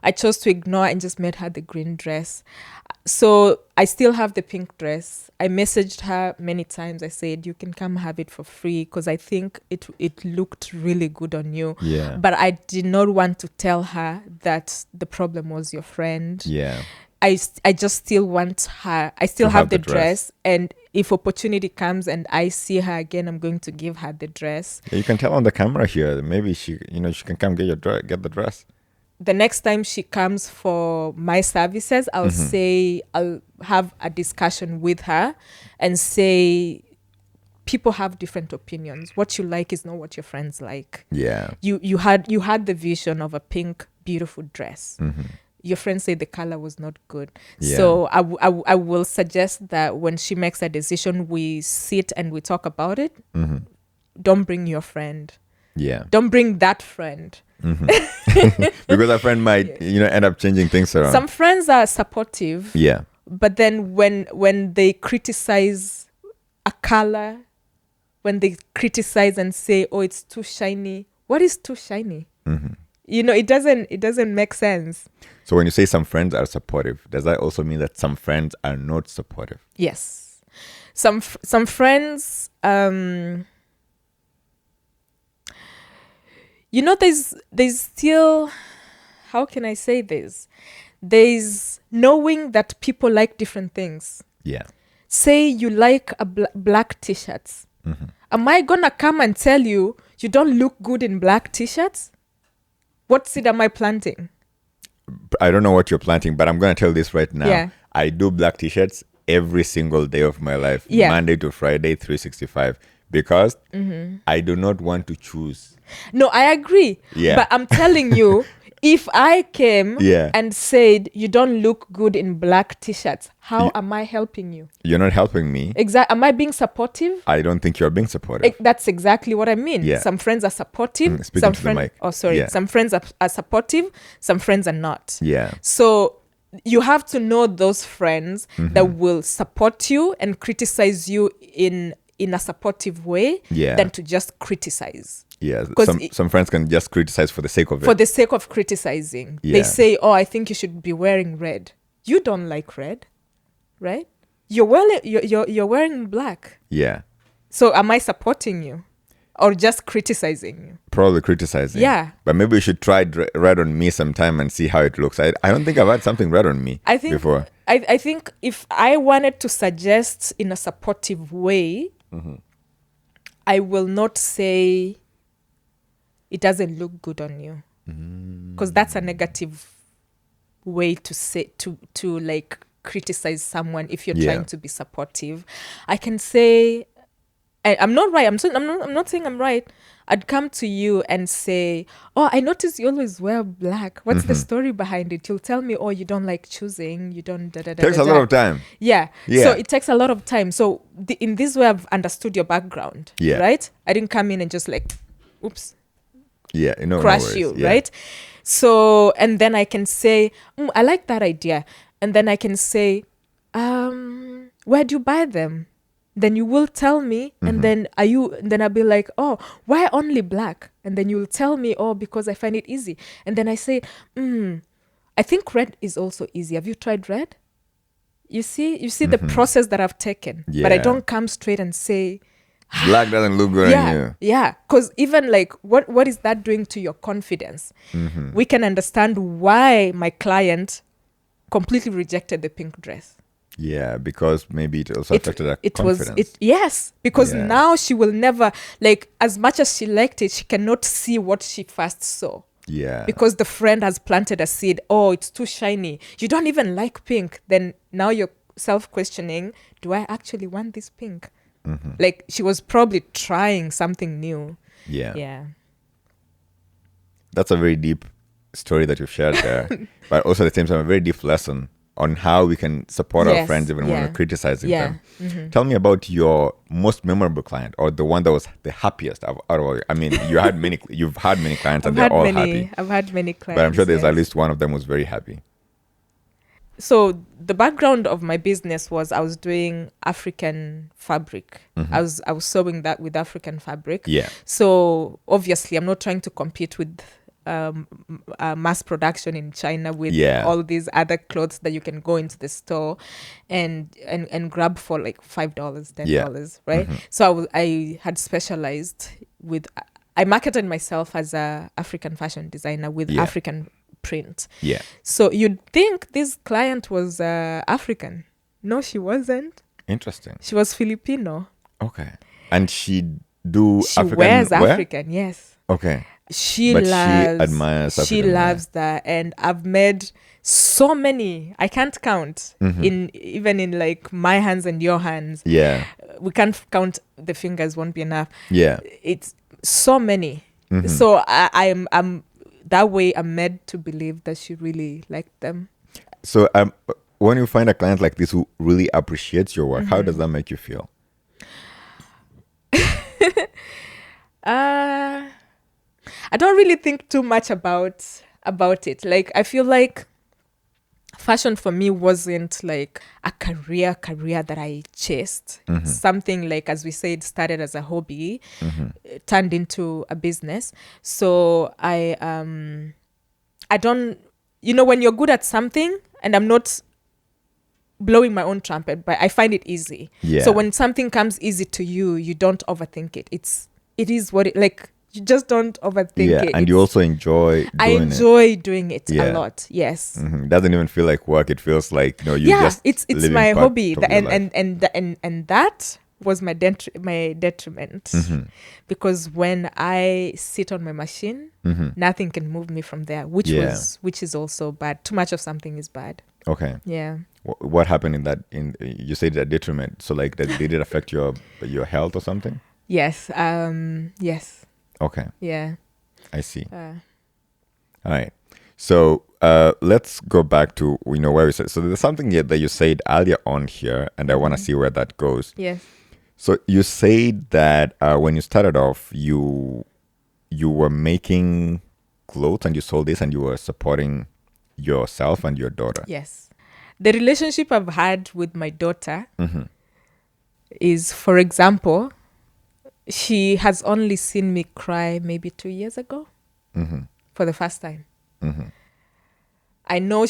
I chose to ignore and just made her the green dress. So I still have the pink dress. I messaged her many times. I said, "You can come have it for free because I think it looked really good on you." Yeah. But I did not want to tell her that the problem was your friend. Yeah. I just still want her. I still have the dress, and if opportunity comes and I see her again, I'm going to give her the dress. Yeah, you can tell on the camera here. Maybe she can come get the dress. The next time she comes for my services, I'll say, I'll have a discussion with her and say, people have different opinions. What you like is not what your friends like. Yeah. You had the vision of a pink, beautiful dress. Your friends say the color was not good. Yeah. So I will suggest that when she makes a decision, we sit and we talk about it. Don't bring your friend. Yeah. Don't bring that friend. Because a friend might, end up changing things around. Some friends are supportive. Yeah. But then when they criticize a color, when they criticize and say, oh, it's too shiny. What is too shiny? It doesn't make sense. So when you say some friends are supportive, does that also mean that some friends are not supportive? Yes. Some friends, there's still, how can I say this? There's knowing that people like different things. Yeah. Say you like a black t-shirts. Am I gonna come and tell you don't look good in black t-shirts? What seed am I planting? I don't know what you're planting, but I'm going to tell this right now. Yeah. I do black t-shirts every single day of my life, Monday to Friday, 365, because I do not want to choose. No, I agree. Yeah. But I'm telling you, if I came Yeah. and said, you don't look good in black t-shirts, how am I helping you? You're not helping me. Am I being supportive? I don't think you're being supportive. That's exactly what I mean. Yeah. Some friends are supportive. Speaking to the mic. Oh, sorry. Yeah. Some friends are supportive. Some friends are not. Yeah. So you have to know those friends that will support you and criticize you in a supportive way than to just criticize. Yeah, some friends can just criticize for the sake of it. For the sake of criticizing. Yeah. They say, oh, I think you should be wearing red. You don't like red, right? You're wearing black. Yeah. So am I supporting you or just criticizing you? Probably criticizing. Yeah. But maybe you should try red on me sometime and see how it looks. I don't think I've had something red on me before. I think if I wanted to suggest in a supportive way, I will not say it doesn't look good on you, because that's a negative way to say to like criticize someone if you're trying to be supportive. I can say, I'm not right. I'm not saying I'm right. I'd come to you and say, oh, I notice you always wear black. What's the story behind it? You'll tell me, oh, you don't like choosing. You don't Takes a lot of time. Yeah. So it takes a lot of time. So in this way, I've understood your background. Yeah. Right? I didn't come in and just like, oops. Yeah. Crush you. Right? So, and then I can say, I like that idea. And then I can say, where do you buy them? Then you will tell me, and then I'll be like, oh, why only black? And then you'll tell me, oh, because I find it easy. And then I say, I think red is also easy. Have you tried red? You see the process that I've taken. Yeah. But I don't come straight and say, black doesn't look good on you. Yeah, because even like, what is that doing to your confidence? We can understand why my client completely rejected the pink dress. Yeah, because maybe it also affected her confidence. Because now she will never, like, as much as she liked it, she cannot see what she first saw. Yeah. Because the friend has planted a seed. Oh, it's too shiny. You don't even like pink. Then now you're self-questioning, do I actually want this pink? Like, she was probably trying something new. Yeah. That's a very deep story that you've shared there. But also at the same time, a very deep lesson on how we can support our friends even when we're criticizing them. Tell me about your most memorable client, or the one that was the happiest out of all. I mean, you've had many clients and they're all happy. I've had many clients. But I'm sure there's at least one of them who's very happy. So the background of my business was I was doing African fabric. I was sewing that with African fabric. Yeah. So obviously I'm not trying to compete with mass production in China with all these other clothes that you can go into the store and grab for like $5, $10, right? So I had specialized with, I marketed myself as a African fashion designer with African print. So you'd think this client was African. No, she wasn't. Interesting. She was Filipino. Okay. And she African wears wear? African, yes. Okay. She admires African she loves that, and I've made so many. I can't count even in like my hands and your hands. Yeah. We can't count, the fingers won't be enough. Yeah. It's so many. So I'm that way I'm made to believe that she really liked them. So when you find a client like this who really appreciates your work, how does that make you feel? I don't really think too much about it. Like, I feel like fashion for me wasn't like a career that I chased. Something like, as we said, started as a hobby, turned into a business. So I don't, when you're good at something, and I'm not blowing my own trumpet, but I find it easy. Yeah. So when something comes easy to you, you don't overthink it. It is what it, like, you just don't overthink it. And you also enjoy doing it. I enjoy doing it a lot. Yes. It doesn't even feel like work. It feels like, just it's my hobby. And that was my detriment. Because when I sit on my machine, nothing can move me from there, which is also bad. Too much of something is bad. Okay. Yeah. What happened in that? You said a detriment. So like, did it affect your health or something? Yes. Yes. Okay. Yeah. I see. All right. So let's go back to where we said. So there's something that you said earlier on here, and I want to see where that goes. Yes. So you said that when you started off, you were making clothes and you sold this, and you were supporting yourself and your daughter. Yes. The relationship I've had with my daughter is, for example, she has only seen me cry maybe 2 years ago for the first time. I know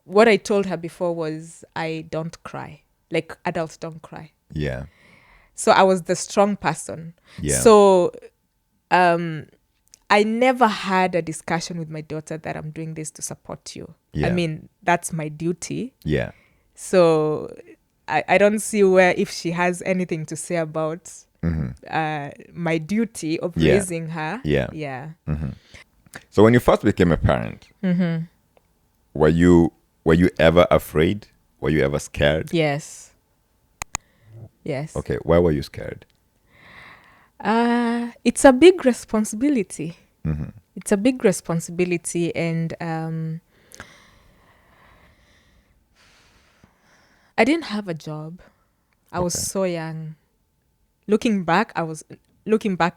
what I told her before was, I don't cry. Like, adults don't cry. Yeah. So I was the strong person. Yeah. So I never had a discussion with my daughter that I'm doing this to support you. Yeah. I mean, that's my duty. Yeah. So I don't see where, if she has anything to say about my duty of raising her. Yeah. Yeah. So when you first became a parent, were you ever afraid? Were you ever scared? Yes. Yes. Okay. Why were you scared? It's a big responsibility. It's a big responsibility, and I didn't have a job. I was so young. Looking back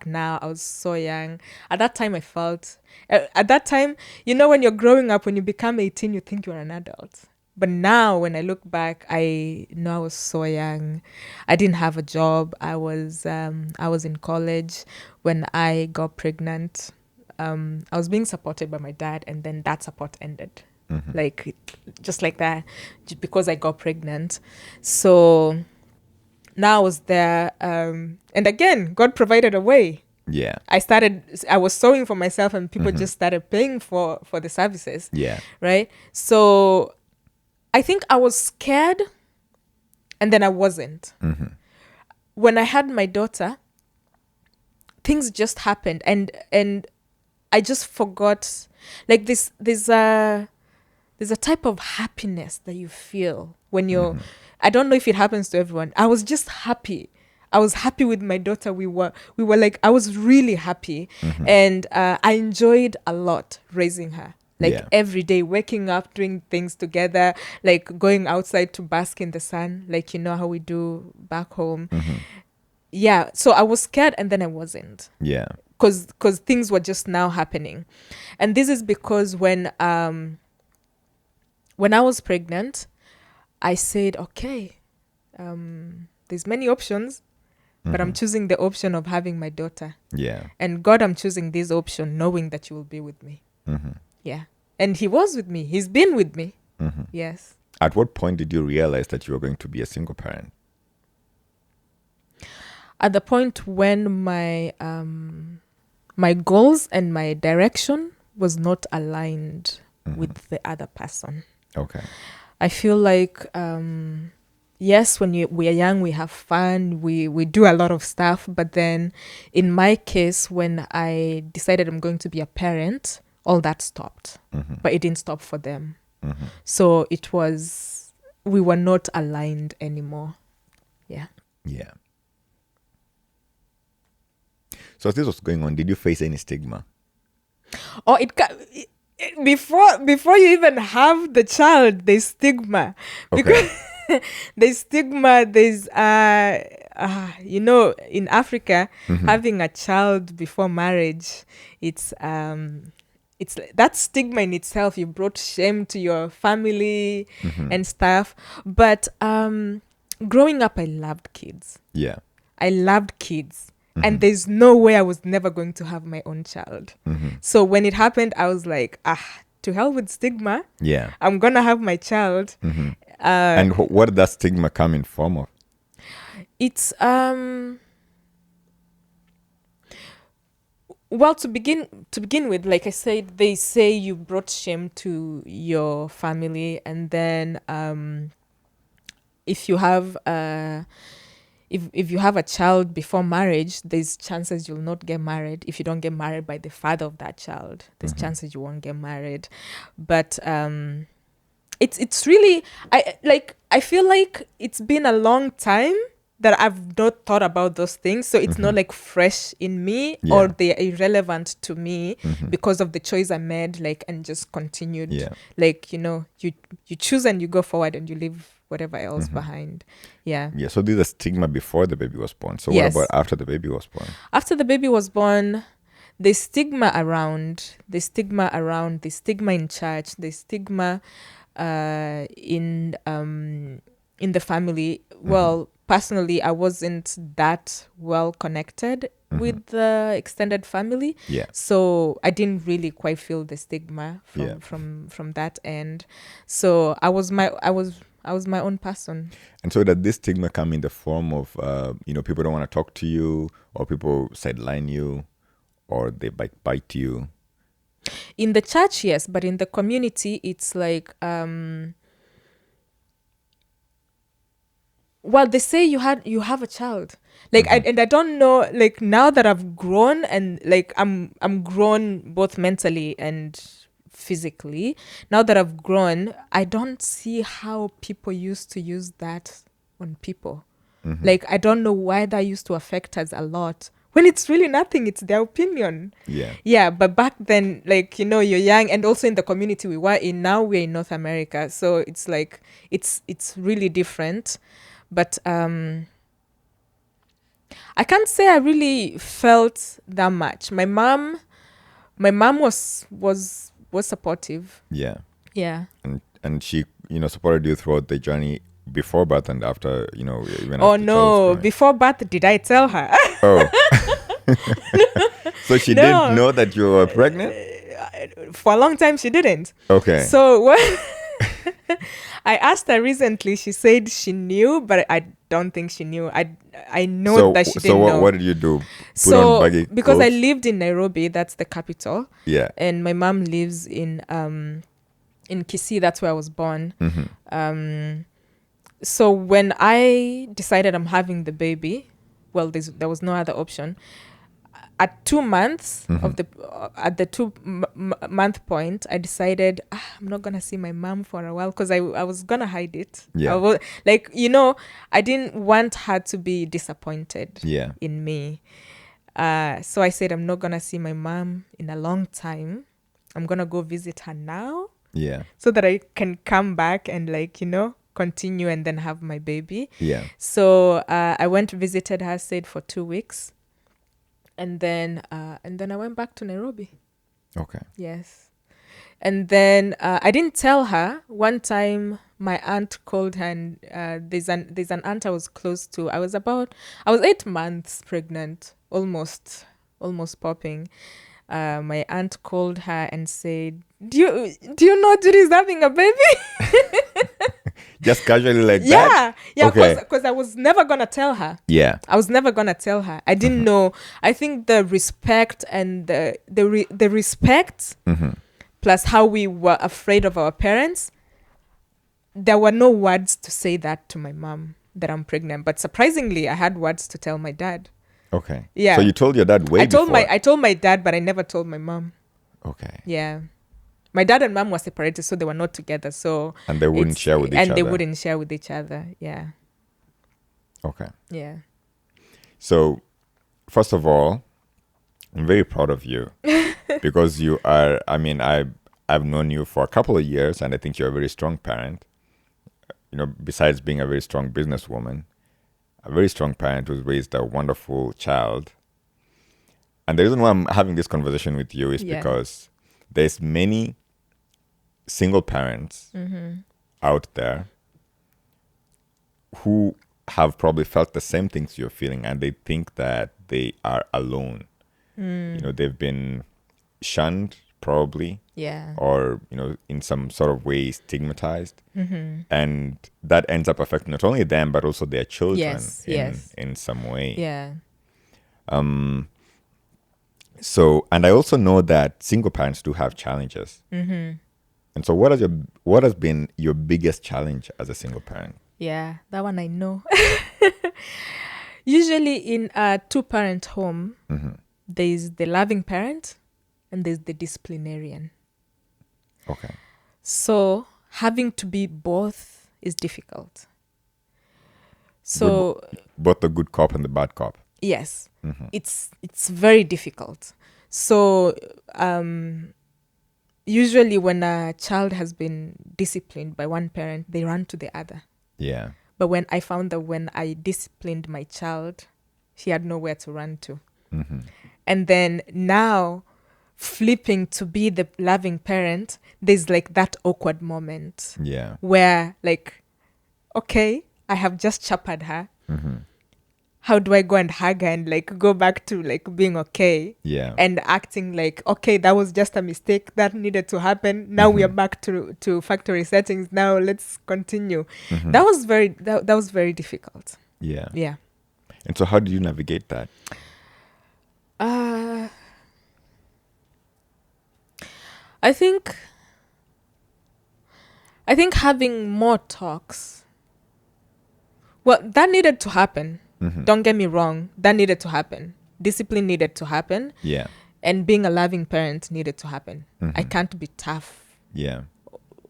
now, I was so young. At that time, I felt... at that time, when you're growing up, when you become 18, you think you're an adult. But now, when I look back, I know I was so young. I didn't have a job. I was in college when I got pregnant. I was being supported by my dad, and then that support ended. Like, just like that, because I got pregnant. So now I was there, and again, God provided a way. Yeah. I was sewing for myself, and people just started paying for the services. Yeah. Right. So I think I was scared, and then I wasn't. When I had my daughter, things just happened, and I just forgot. Like, there's a type of happiness that you feel when you're... I don't know if it happens to everyone. I was just happy. I was happy with my daughter. We were like, I was really happy. And I enjoyed a lot raising her. Like, every day, waking up, doing things together, like going outside to bask in the sun, like, how we do back home. Yeah. So I was scared, and then I wasn't. Yeah. Because things were just now happening. And this is because when I was pregnant, I said, okay, there's many options, but I'm choosing the option of having my daughter. Yeah. And God, I'm choosing this option, knowing that you will be with me. Yeah. And he was with me. He's been with me. Yes. At what point did you realize that you were going to be a single parent? At the point when my goals and my direction was not aligned with the other person. Okay. I feel like, yes, when we are young, we have fun, we do a lot of stuff. But then in my case, when I decided I'm going to be a parent, all that stopped. But it didn't stop for them. So we were not aligned anymore. Yeah. Yeah. So as this was going on, did you face any stigma? Oh, before you even have the child, there's stigma. Because there's stigma, there's in Africa, having a child before marriage, it's that stigma in itself. You brought shame to your family and stuff. But growing up, I loved kids. Yeah. I loved kids. And there's no way I was never going to have my own child. So when it happened, I was like, to hell with stigma. Yeah. I'm going to have my child. And what did that stigma come in form of? It's, well, to begin with, like I said, they say you brought shame to your family. And then if you have if you have a child before marriage, there's chances you'll not get married. If you don't get married by the father of that child, there's chances you won't get married. But it's really, I feel like it's been a long time that I've not thought about those things. So it's not like fresh in me, or they're irrelevant to me because of the choice I made, and just continued. You choose and you go forward and you leave whatever else behind. Yeah. So there's a stigma before the baby was born. So what about after the baby was born? After the baby was born, the stigma around, the stigma in church, the stigma in the family. Well, personally, I wasn't that well connected with the extended family. Yeah. So I didn't really quite feel the stigma from that end. So I was my own person. And so did this stigma come in the form of, people don't want to talk to you, or people sideline you, or they bite you? In the church, yes, but in the community, it's like, well, they say you have a child. And I don't know, now that I've grown and I'm grown both mentally and physically. Now that I've grown, I don't see how people used to use that on people. I don't know why that used to affect us a lot, when it's really nothing. It's their opinion. Yeah. But back then, you're young, and also in the community we were in, now we're in North America, so it's it's really different. But I can't say I really felt that much. My mom was supportive. Yeah. And she, supported you throughout the journey before birth and after, even Oh, after no. Before birth, did I tell her? Oh. So she didn't know that you were pregnant? For a long time, she didn't. Okay. So when I asked her recently, she said she knew, but I don't think she knew. I know that she didn't know. So what did you do? Put on baggy because clothes? I lived in Nairobi, that's the capital. Yeah. And my mom lives in Kisii, that's where I was born. So when I decided I'm having the baby, well, there was no other option. At 2 months at the 2-month point, I decided I'm not gonna see my mom for a while, because I was gonna hide it. Yeah. I didn't want her to be disappointed in me. So I said I'm not gonna see my mom in a long time. I'm gonna go visit her now. Yeah. So that I can come back and continue and then have my baby. Yeah. So I went, visited her, stayed for 2 weeks. And then I went back to Nairobi. Okay. Yes. And then I didn't tell her. One time my aunt called her, and there's an aunt I was close to. I was 8 months pregnant, almost popping. My aunt called her and said, do you know Judy's having a baby? Just casually that? Yeah, because I was never going to tell her. Yeah. I was never going to tell her. I didn't know. I think the respect and the respect plus how we were afraid of our parents, there were no words to say that to my mom, that I'm pregnant. But surprisingly, I had words to tell my dad. Okay. Yeah. So you told your dad before? I told my dad, but I never told my mom. Okay. Yeah. My dad and mom were separated, so they were not together. So and they wouldn't share with each other. And they wouldn't share with each other. Yeah. Okay. Yeah. So, first of all, I'm very proud of you because you are. I mean, I've known you for a couple of years, and I think you're a very strong parent. You know, besides being a very strong businesswoman, a very strong parent who's raised a wonderful child. And the reason why I'm having this conversation with you is because there's many single parents out there who have probably felt the same things you're feeling, and they think that they are alone. You know, they've been shunned probably, or, you know, in some sort of way stigmatized, and that ends up affecting not only them but also their children in some way. So, and I also know that single parents do have challenges. And so what has been your biggest challenge as a single parent? Yeah, that one I know. Usually in a two-parent home, there's the loving parent and there's the disciplinarian. Okay. So having to be both is difficult. So both the good cop and the bad cop. Yes, it's very difficult. So usually when a child has been disciplined by one parent, they run to the other. Yeah. But when I found that when I disciplined my child, she had nowhere to run to. And then now flipping to be the loving parent, there's like that awkward moment. Yeah. Where like, okay, I have just chappered her. How do I go and hug her and like go back to like being okay? Yeah. And acting like, okay, that was just a mistake that needed to happen. Now we are back to factory settings. Now let's continue. That was very difficult. Yeah. Yeah. And so how do you navigate that? I think having more talks. Well, that needed to happen. Don't get me wrong. That needed to happen. Discipline needed to happen. Yeah. And being a loving parent needed to happen. I can't be tough. Yeah.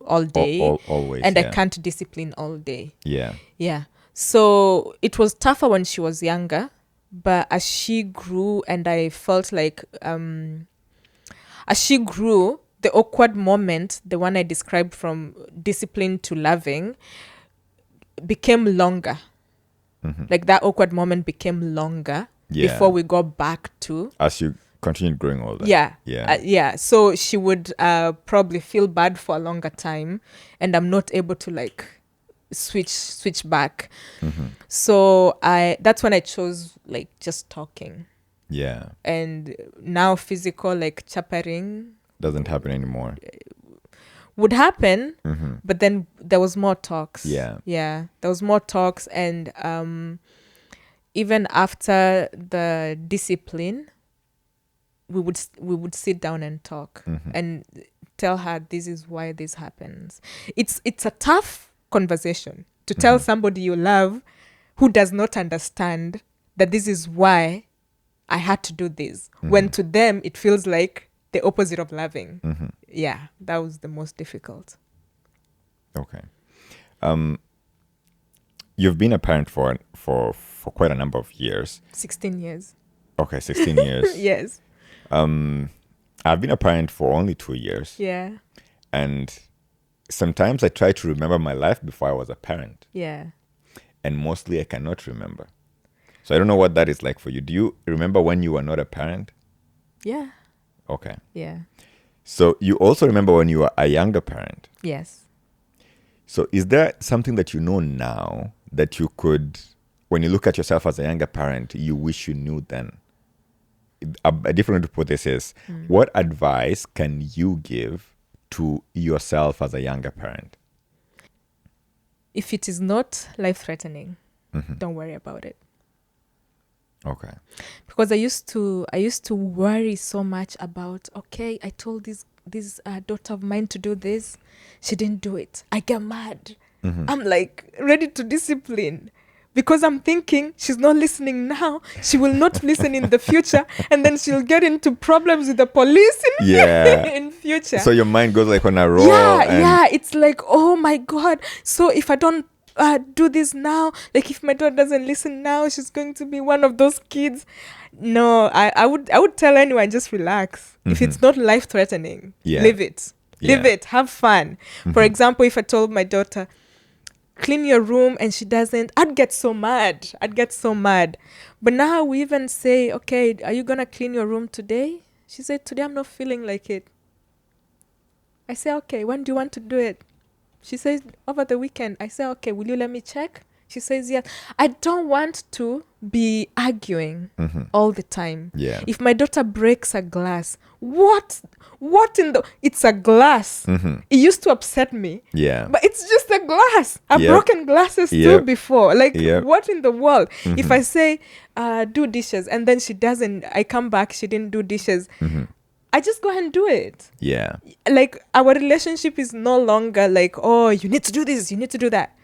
All day. Always. And I can't discipline all day. Yeah. Yeah. So it was tougher when she was younger. But as she grew and I felt like as she grew, the awkward moment, the one I described from discipline to loving, became longer. Like that awkward moment became longer before we got back to. As you continued growing older. Yeah. Yeah. Yeah. So she would probably feel bad for a longer time, and I'm not able to like switch back. So that's when I chose like just talking. Yeah. And now physical like chappering doesn't happen anymore. Would happen, but then there was more talks. Yeah. There was more talks, and even after the discipline, we would sit down and talk and tell her this is why this happens. It's a tough conversation to tell somebody you love who does not understand that this is why I had to do this. When to them it feels like the opposite of loving. Yeah, that was the most difficult. Okay. You've been a parent for quite a number of years. 16 years. Okay, 16 years. Yes. I've been a parent for only 2 years. Yeah. And sometimes I try to remember my life before I was a parent. Yeah. And mostly I cannot remember. So I don't know what that is like for you. Do you remember when you were not a parent? Yeah. Okay. Yeah. So you also remember when you were a younger parent? Yes. So is there something that you know now that you could, when you look at yourself as a younger parent, you wish you knew then? A different way to put this is, what advice can you give to yourself as a younger parent? If it is not life-threatening, don't worry about it. Okay. Because I used to worry so much about, okay, I told this daughter of mine to do this. She didn't do it. I get mad. I'm like ready to discipline. Because I'm thinking she's not listening now. She will not listen in the future. And then she'll get into problems with the police in future. So your mind goes like on a roll. Yeah. It's like, oh my God. So if I don't do this now, like if my daughter doesn't listen now, she's going to be one of those kids. No, I would tell anyone, just relax. If it's not life-threatening, leave it. Leave it. Have fun. For example, if I told my daughter, clean your room, and she doesn't, I'd get so mad. But now we even say, okay, are you gonna clean your room today? She said, today I'm not feeling like it. I say, okay, when do you want to do it? She says, over the weekend. I say, okay, will you let me check? She says, yes. I don't want to be arguing all the time. If my daughter breaks a glass, what in the, it's a glass. It used to upset me. But it's just a glass. I've broken glasses too before. Like, what in the world? If I say, do dishes, and then she doesn't, I come back, she didn't do dishes. I just go ahead and do it. Like, our relationship is no longer like, oh, you need to do this, you need to do that.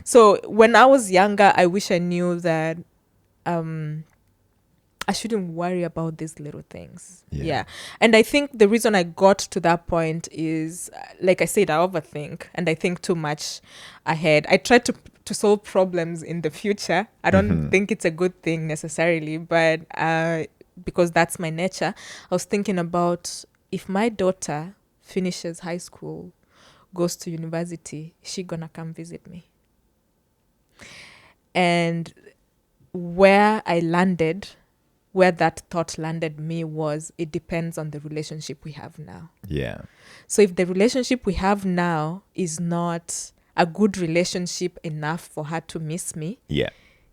So when I was younger, I wish I knew that I shouldn't worry about these little things. And I think the reason I got to that point is, like I said, I overthink and I think too much ahead. I try to solve problems in the future. I don't think it's a good thing necessarily, but because that's my nature, I was thinking about, if my daughter finishes high school, goes to university, is she gonna come visit me? And where that thought landed me was, it depends on the relationship we have now. So if the relationship we have now is not a good relationship enough for her to miss me,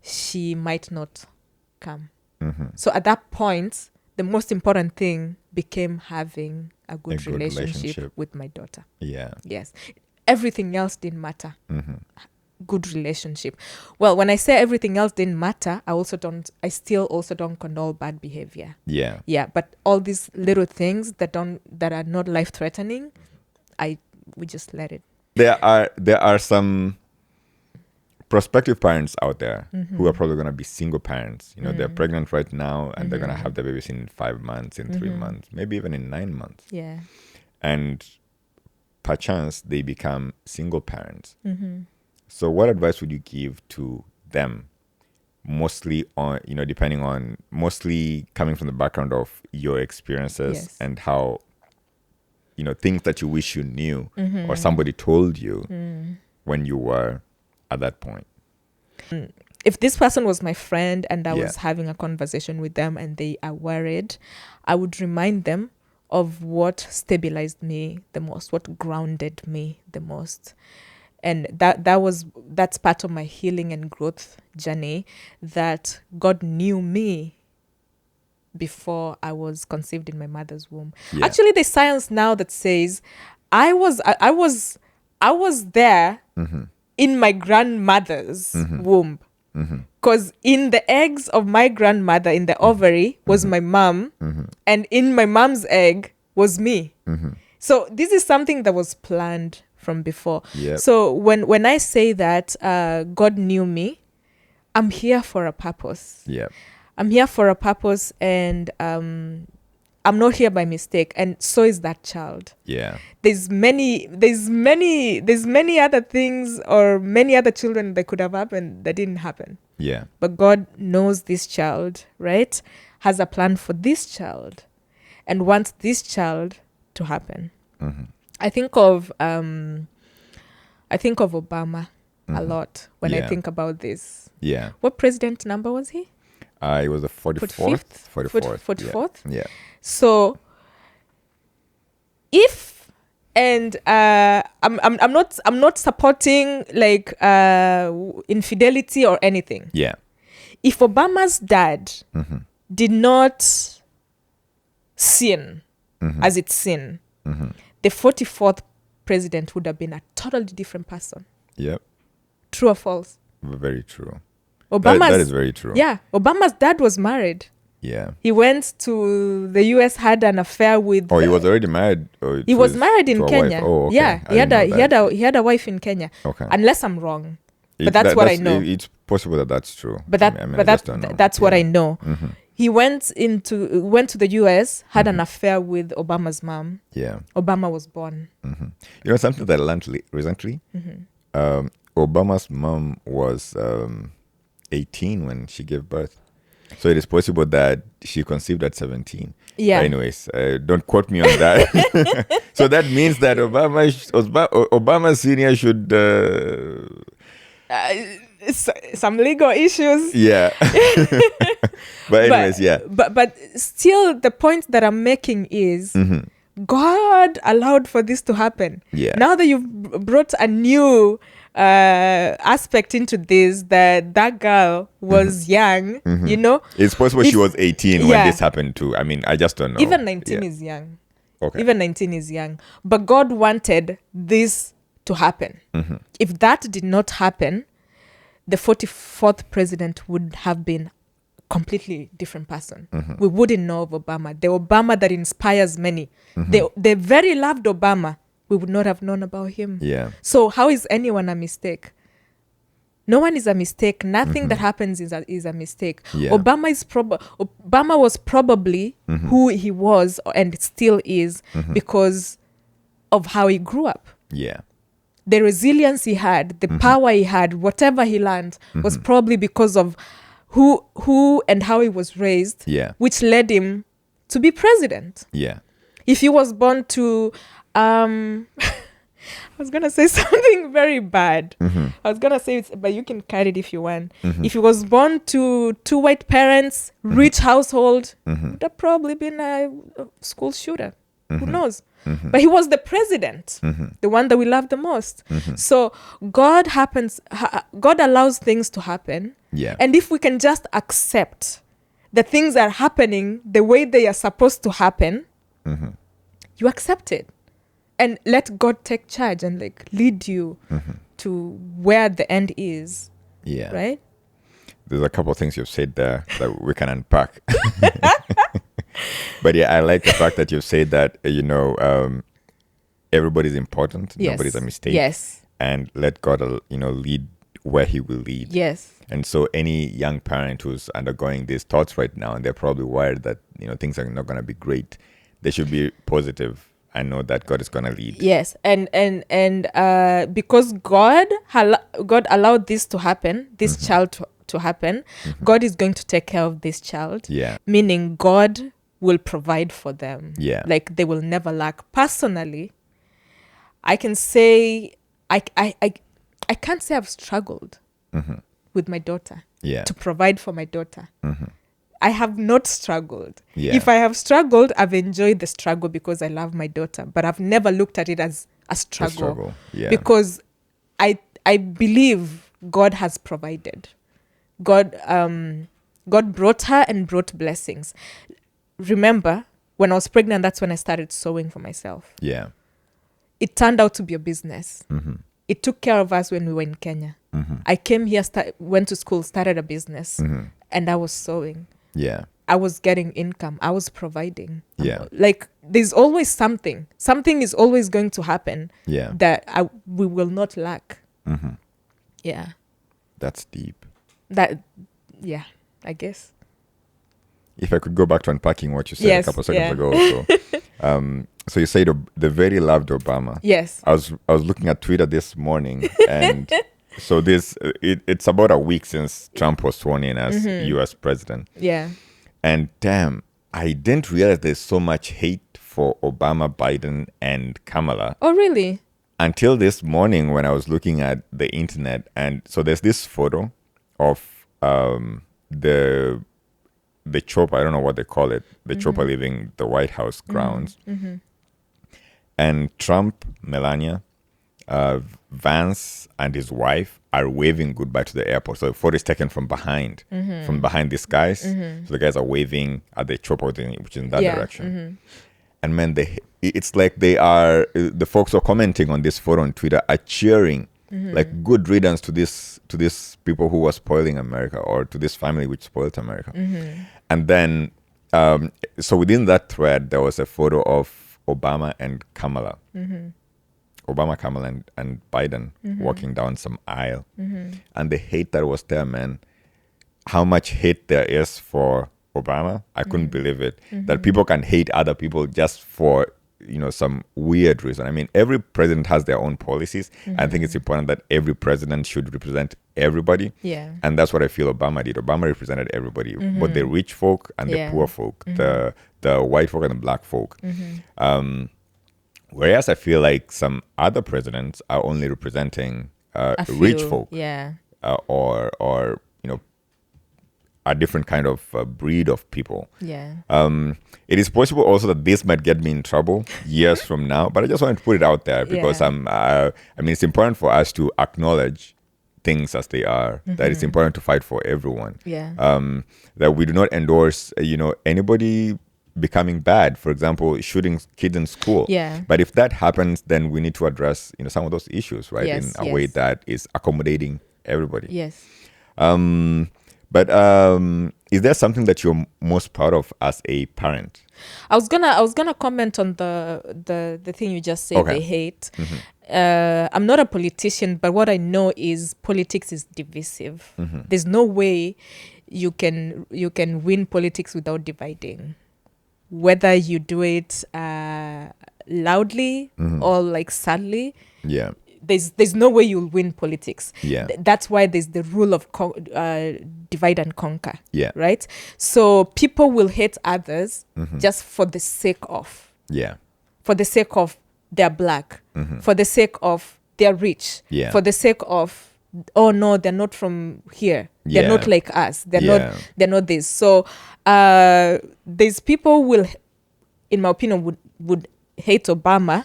she might not come. So at that point, the most important thing became having a good relationship with my daughter. Yes. Everything else didn't matter. Good relationship. Well, when I say everything else didn't matter, I still also don't condone bad behavior. But all these little things that are not life-threatening, we just let it. There are some prospective parents out there who are probably going to be single parents. You know, they're pregnant right now and they're going to have their babies in 5 months, in 3 months, maybe even in 9 months. And perchance they become single parents. So what advice would you give to them? Mostly mostly coming from the background of your experiences and how, things that you wish you knew or somebody told you when you were at that point. If this person was my friend and I was having a conversation with them and they are worried, I would remind them of what stabilized me the most, what grounded me the most. And that's part of my healing and growth journey, that God knew me before I was conceived in my mother's womb. Actually, there's science now that says I was there in my grandmother's womb, because in the eggs of my grandmother, in the ovary was my mom, and in my mom's egg was me. So this is something that was planned from before. So when I say that God knew me, I'm here for a purpose. I'm here for a purpose, and I'm not here by mistake, and so is that child. There's many other things or many other children that could have happened that didn't happen. But God knows this child, right? Has a plan for this child and wants this child to happen. I think of Obama a lot when I think about this. What president number was he? It was the 44th. 44th. So if, and I'm not supporting like infidelity or anything. If Obama's dad did not sin as it's sin, the 44th president would have been a totally different person. True or false? Very true. That is very true. Obama's dad was married. Yeah. He went to the US, had an affair with. Oh, he was already married. He was married in Kenya. Oh, okay. Yeah, he had a wife in Kenya. Okay. Unless I'm wrong, but that's what I know. It's possible that that's true. But that's what I know. Mm-hmm. He went to the US, had an affair with Obama's mom. Yeah. Obama was born. Mm-hmm. You know something that I learned recently. Obama's mom was 18 when she gave birth. So it is possible that she conceived at 17. Yeah. But anyways, don't quote me on that. So that means that Obama Senior should... some legal issues. Yeah. But anyways, yeah. But still, the point that I'm making is God allowed for this to happen. Yeah. Now that you've brought a new aspect into this, that girl was young, you know, it's possible she was 18 when this happened too. I mean, I just don't know. Even 19 is young. Okay. Even 19 is young, but God wanted this to happen. If that did not happen, the 44th president would have been completely different person. We wouldn't know of Obama, the Obama that inspires many. They very loved Obama. We would not have known about him. Yeah. So how is anyone a mistake? No one is a mistake. Nothing that happens is a mistake. Yeah. Obama was probably who he was and still is because of how he grew up. Yeah. The resilience he had, the power he had, whatever he learned was probably because of who and how he was raised, which led him to be president. Yeah. If he was born to, I was going to say something very bad. I was going to say it, but you can cut it if you want. If he was born to two white parents, rich household, would have probably been a school shooter. Who knows? But he was the president, the one that we love the most. So God allows things to happen. Yeah. And if we can just accept that things are happening the way they are supposed to happen, you accept it and let God take charge and like lead you to where the end is. Yeah. Right? There's a couple of things you've said there that we can unpack. But yeah, I like the fact that you've said that, everybody's important. Yes. Nobody's a mistake. Yes. And let God, lead where he will lead. Yes. And so any young parent who's undergoing these thoughts right now, and they're probably worried that, things are not going to be great, they should be positive and know that God is going to lead. Yes. And because God allowed this to happen, this child to happen, God is going to take care of this child. Yeah. Meaning God will provide for them. Yeah. Like they will never lack. Personally, I can say I can't say I've struggled with my daughter. Yeah. To provide for my daughter. I have not struggled. Yeah. If I have struggled, I've enjoyed the struggle because I love my daughter, but I've never looked at it as a struggle. Yeah. Because I believe God has provided. God brought her and brought blessings. Remember, when I was pregnant, that's when I started sewing for myself. Yeah. It turned out to be a business. It took care of us when we were in Kenya. I came here, went to school, started a business, and I was sewing. Yeah. I was getting income. I was providing. Yeah. Like there's always something. Something is always going to happen. Yeah. That we will not lack. Yeah. That's deep. Yeah, I guess. If I could go back to unpacking what you said a couple of seconds ago. So you said the very loved Obama. Yes. I was looking at Twitter this morning, and so it's about a week since Trump was sworn in as U.S. president. Yeah. And damn, I didn't realize there's so much hate for Obama, Biden, and Kamala. Oh, really? Until this morning when I was looking at the internet, and so there's this photo of the chopper, I don't know what they call it, the chopper leaving the White House grounds. And Trump, Melania, Vance, and his wife are waving goodbye to the airport. So the photo is taken from behind these guys. So the guys are waving at the chopper, which is in that direction. And man, it's like the folks who are commenting on this photo on Twitter are cheering. Like good riddance to these people who were spoiling America, or to this family which spoiled America. And then, so within that thread, there was a photo of Obama and Kamala. Obama, Kamala, and Biden walking down some aisle. And the hate that was there, man, how much hate there is for Obama, I couldn't believe it. That people can hate other people just for, some weird reason. I mean, every president has their own policies. I think it's important that every president should represent everybody. Yeah. And that's what I feel Obama did. Obama represented everybody, both the rich folk and the poor folk, the white folk and the black folk. Whereas I feel like some other presidents are only representing rich folk, or a different kind of breed of people. Yeah. It is possible also that this might get me in trouble years from now, but I just wanted to put it out there because it's important for us to acknowledge things as they are. That it's important to fight for everyone. Yeah. That we do not endorse, anybody becoming bad, for example, shooting kids in school. Yeah. But if that happens, then we need to address, some of those issues, right? Yes, in a way that is accommodating everybody. Yes. But is there something that you're most proud of as a parent? I was gonna comment on the thing you just said. Okay. They hate. I'm not a politician, but what I know is politics is divisive. There's no way you can win politics without dividing. Whether you do it loudly or like sadly, there's no way you'll win politics. That's why there's the rule of divide and conquer. Right. So people will hate others just for the sake of. For the sake of they're black. For the sake of they're rich. For the sake of, oh no, they're not from here. They're not like us. They're not this. So these people will, in my opinion, would hate Obama.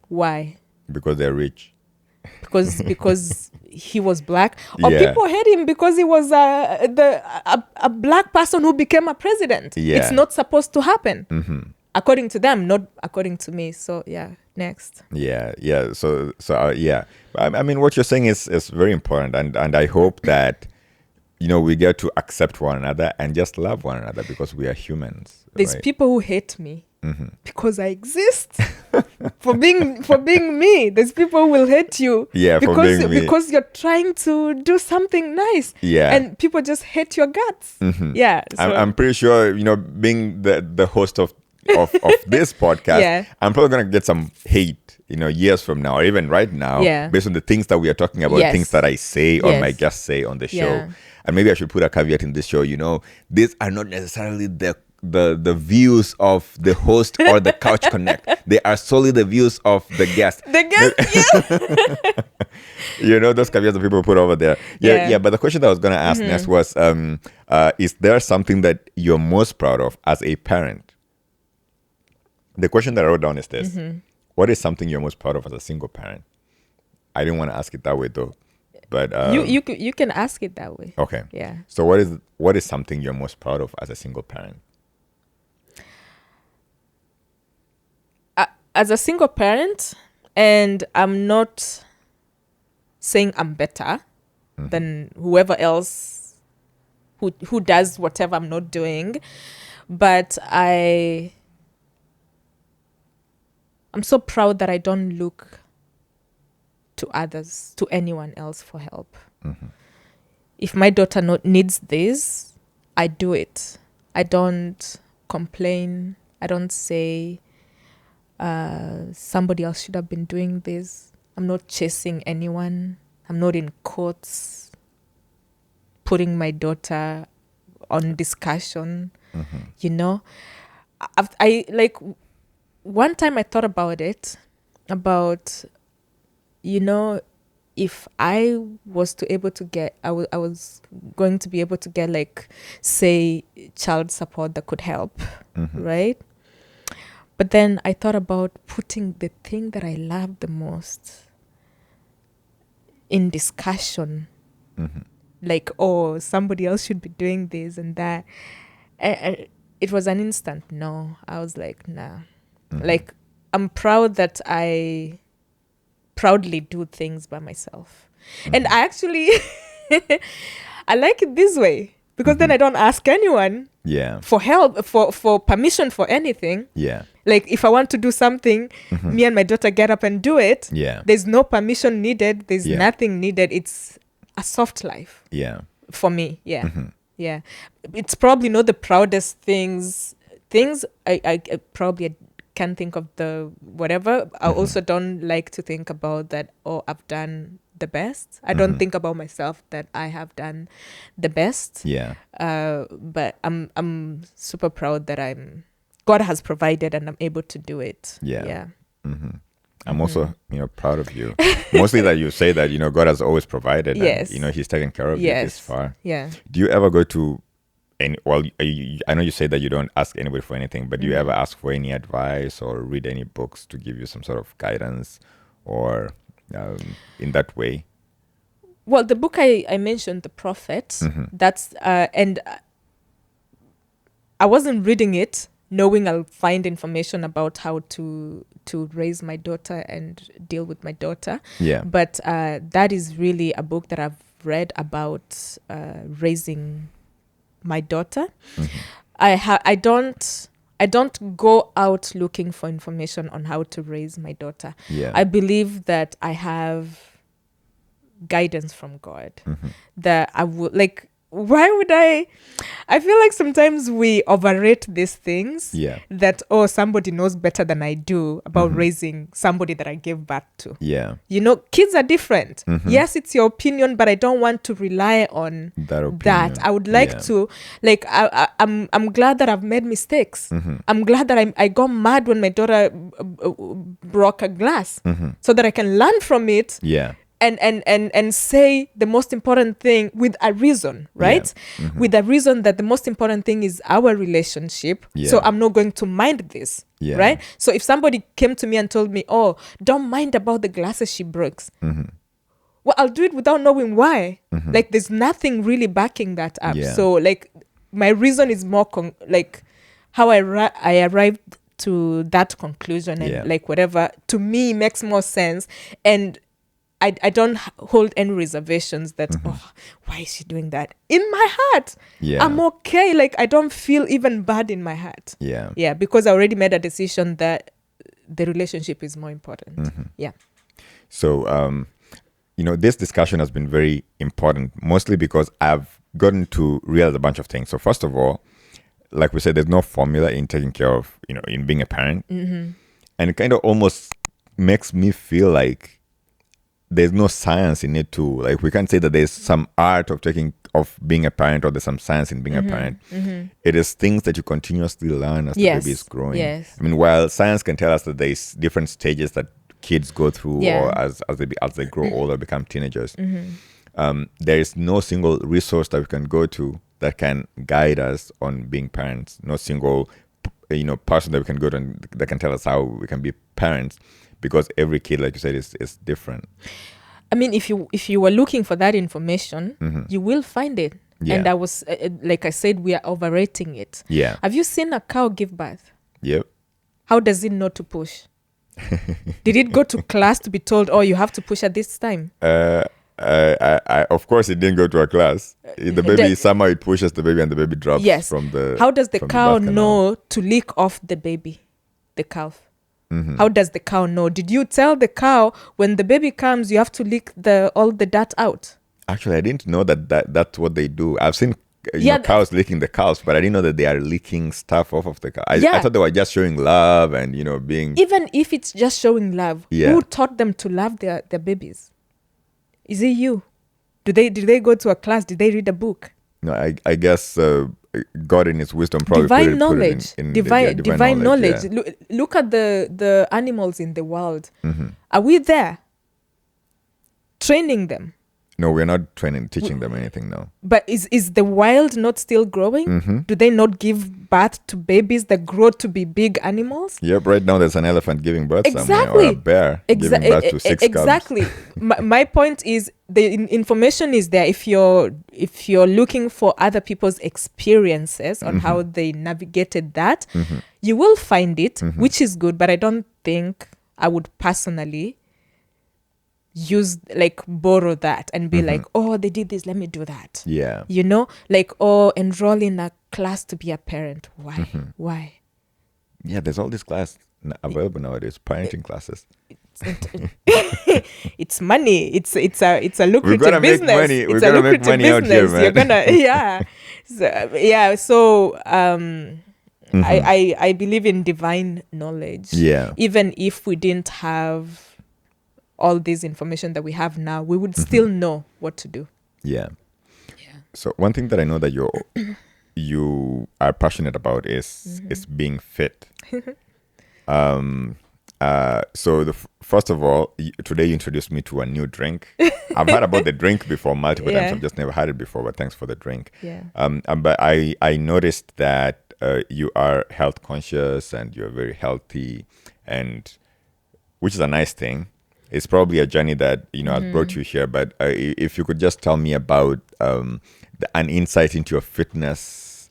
Why? Because they're rich. Because he was black, or people hate him because he was a black person who became a president. It's not supposed to happen, according to them, not according to me. So next. So I mean, what you're saying is very important, and I hope that we get to accept one another and just love one another because we are humans. There's people who hate me. Because I exist for being me. There's people who will hate you because you're trying to do something nice. And people just hate your guts. So I'm pretty sure being the host of this podcast, I'm probably gonna get some hate years from now or even right now based on the things that we are talking about, things that I say or my guests say on the show. And maybe I should put a caveat in this show, these are not necessarily the views of the host or the Couch Connect. They are solely the views of the guest. Those caveats that people put over there. But the question that I was going to ask next was, is there something that you're most proud of as a parent? The question that I wrote down is this. What is something you're most proud of as a single parent? I didn't want to ask it that way though. But you can ask it that way. Okay. Yeah. So what is something you're most proud of as a single parent? As a single parent, and I'm not saying I'm better than whoever else who does whatever I'm not doing, but I'm so proud that I don't look to others, to anyone else for help. If my daughter needs this, I do it. I don't complain. I don't say somebody else should have been doing this. I'm not chasing anyone. I'm not in courts putting my daughter on discussion. I like one time I thought about it, if I was able to get, I was going to be able to get, like, say, child support that could help, right? But then I thought about putting the thing that I love the most in discussion. Like, oh, somebody else should be doing this and that. It was an instant no. I was like, nah. Like, I'm proud that I proudly do things by myself. And I actually, I like it this way. because then I don't ask anyone for help, for permission for anything. Like if I want to do something, me and my daughter get up and do it. There's no permission needed. There's nothing needed. It's a soft life. For me. It's probably not the proudest things I probably can think of the whatever. I also don't like to think about that, I've done the best. I don't think about myself that I have done the best. But I'm super proud that God has provided and I'm able to do it. I'm also, proud of you. Mostly that you say that, God has always provided. And, He's taken care of you this far. Do you ever go to I know you say that you don't ask anybody for anything, but do you ever ask for any advice or read any books to give you some sort of guidance or in that way? Well, the book I mentioned, The Prophet, that's, and I wasn't reading it knowing I'll find information about how to raise my daughter and deal with my daughter. But that is really a book that I've read about raising my daughter. I don't go out looking for information on how to raise my daughter. I believe that I have guidance from God. That I would like. Why would I feel like sometimes we overrate these things. That somebody knows better than I do about raising somebody that I gave birth to. Kids are different. Yes, it's your opinion, but I don't want to rely on that. I would like to, like, I'm glad that I've made mistakes. I'm glad that I got mad when my daughter broke a glass, so that I can learn from it. And say the most important thing with a reason, right? With a reason that the most important thing is our relationship. So I'm not going to mind this, right? So if somebody came to me and told me, don't mind about the glasses she breaks. Well, I'll do it without knowing why. Like there's nothing really backing that up. So like my reason is more like how I arrived to that conclusion and like whatever to me makes more sense. And I don't hold any reservations that, why is she doing that? In my heart, I'm okay. Like, I don't feel even bad in my heart. Because I already made a decision that the relationship is more important. So, this discussion has been very important, mostly because I've gotten to realize a bunch of things. So first of all, like we said, there's no formula in taking care of, in being a parent. And it kind of almost makes me feel like there's no science in it too. Like we can't say that there's some art of being a parent or there's some science in being a parent. It is things that you continuously learn as the baby is growing. I mean, while science can tell us that there's different stages that kids go through or as they grow older, become teenagers, there is no single resource that we can go to that can guide us on being parents. No single person that we can go to that can tell us how we can be parents. Because every kid, like you said, is different. I mean, if you were looking for that information, you will find it. And I was, like I said, we are overrating it. Have you seen a cow give birth? Yep. How does it know to push? Did it go to class to be told, you have to push at this time? Of course, it didn't go to a class. The baby, somehow it pushes the baby and the baby drops from the... How does the cow know to lick off the baby, the calf? How does the cow know? Did you tell the cow when the baby comes, you have to lick all the dirt out? Actually, I didn't know that's what they do. I've seen cows licking the cows, but I didn't know that they are licking stuff off of the cow. I thought they were just showing love and, being... Even if it's just showing love, who taught them to love their babies? Is it you? Did they go to a class? Did they read a book? No, I guess... God in his wisdom probably divine knowledge. Divine knowledge. Yeah. Look at the animals in the world. Are we there training them? No, we're not teaching them anything now. But is the wild not still growing? Do they not give birth to babies that grow to be big animals? Yep, right now there's an elephant giving birth somewhere, or a bear giving birth to 6 cubs. My point is the information is there. If you're looking for other people's experiences on how they navigated that, you will find it, which is good. But I don't think I would personally borrow that and be like, oh, they did this, let me do that. Yeah. You know, like, oh, enroll in a class to be a parent. Why? Why? Yeah, there's all these classes available nowadays, parenting classes. It's money. It's a lucrative business. Make money. It's a lucrative business. You're gonna So I believe in divine knowledge. Yeah. Even if we didn't have all this information that we have now, we would still know what to do. Yeah. So one thing that I know that you are passionate about is being fit. So first of all, today you introduced me to a new drink. I've heard about the drink before multiple times. I've just never had it before, but thanks for the drink. Yeah. But I noticed that you are health conscious and you're very healthy, and which is a nice thing. It's probably a journey that has brought you here. But if you could just tell me about an insight into your fitness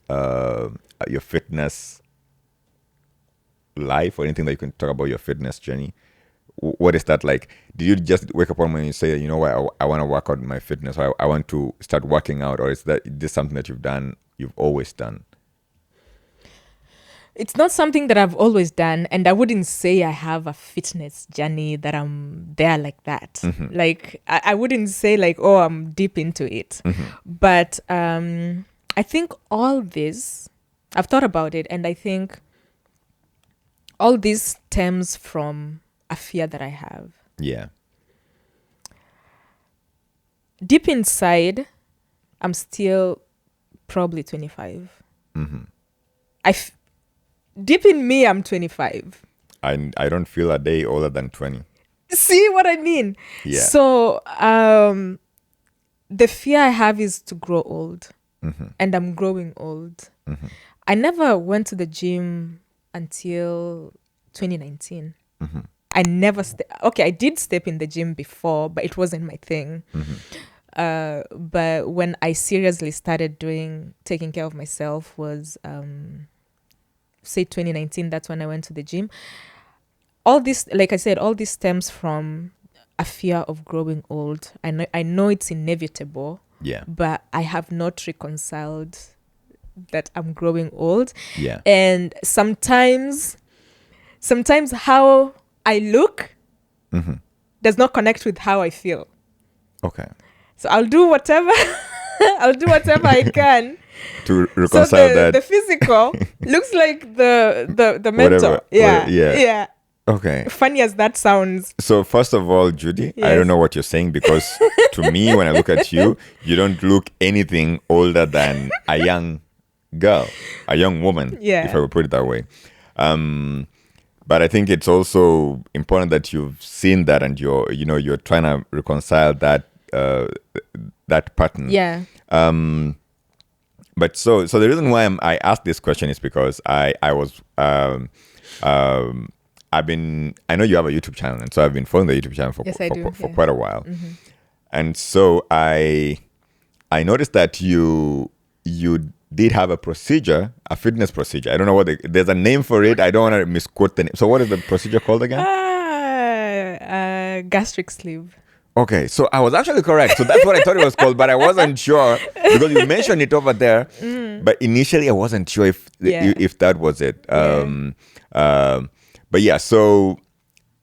life, or anything that you can talk about your fitness journey. What is that like? Did you just wake up one morning and say, you know what, I want to work out my fitness, or I want to start working out, or is this something that you've always done? It's not something that I've always done, and I wouldn't say I have a fitness journey that I'm there like that. Like I wouldn't say like, oh, I'm deep into it. But I think all this, I've thought about it, and I think all this stems from a fear that I have. Yeah. Deep inside, I'm still probably 25. Deep in me, I'm 25. I don't feel a day older than 20. See what I mean? Yeah. So the fear I have is to grow old. And I'm growing old. I never went to the gym until 2019. I never I did step in the gym before, but it wasn't my thing. But when I seriously started taking care of myself was say 2019. That's when I went to the gym. All this, like I said, all this stems from a fear of growing old. I know it's inevitable. Yeah. But I have not reconciled that I'm growing old. Yeah. And sometimes how I look does not connect with how I feel. Okay. So I'll do whatever I can to reconcile that. The physical looks like the mental. Yeah. Okay. Funny as that sounds. So first of all, Judy, I don't know what you're saying, because to me, when I look at you, you don't look anything older than a young girl, a young woman, if I would put it that way. But I think it's also important that you've seen that, and you're trying to reconcile that pattern. Yeah. But so the reason why I asked this question is because I know you have a YouTube channel, and so I've been following the YouTube channel for quite a while. And so I noticed that you did have a fitness procedure. I don't know what there's a name for it. I don't want to misquote the name. So what is the procedure called again? Gastric sleeve. Okay, so I was actually correct. So that's what I thought it was called, but I wasn't sure because you mentioned it over there. But initially I wasn't sure if that was it. But yeah, so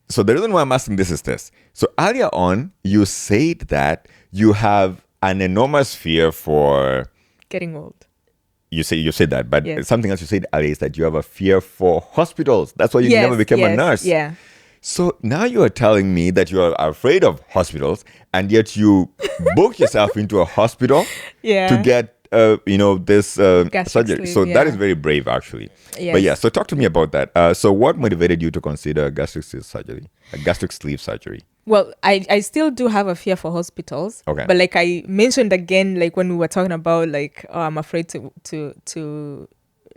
the reason why I'm asking this is this. So earlier on, you said that you have an enormous fear for getting old. You said that, but something else you said earlier is that you have a fear for hospitals. That's why you never became a nurse. Yeah. So now you are telling me that you are afraid of hospitals, and yet you book yourself into a hospital to get this surgery. So that is very brave, actually. Yes. But so talk to me about that. So what motivated you to consider gastric sleeve surgery? Well, I still do have a fear for hospitals. Okay. But like I mentioned again, like when we were talking about like, I'm afraid to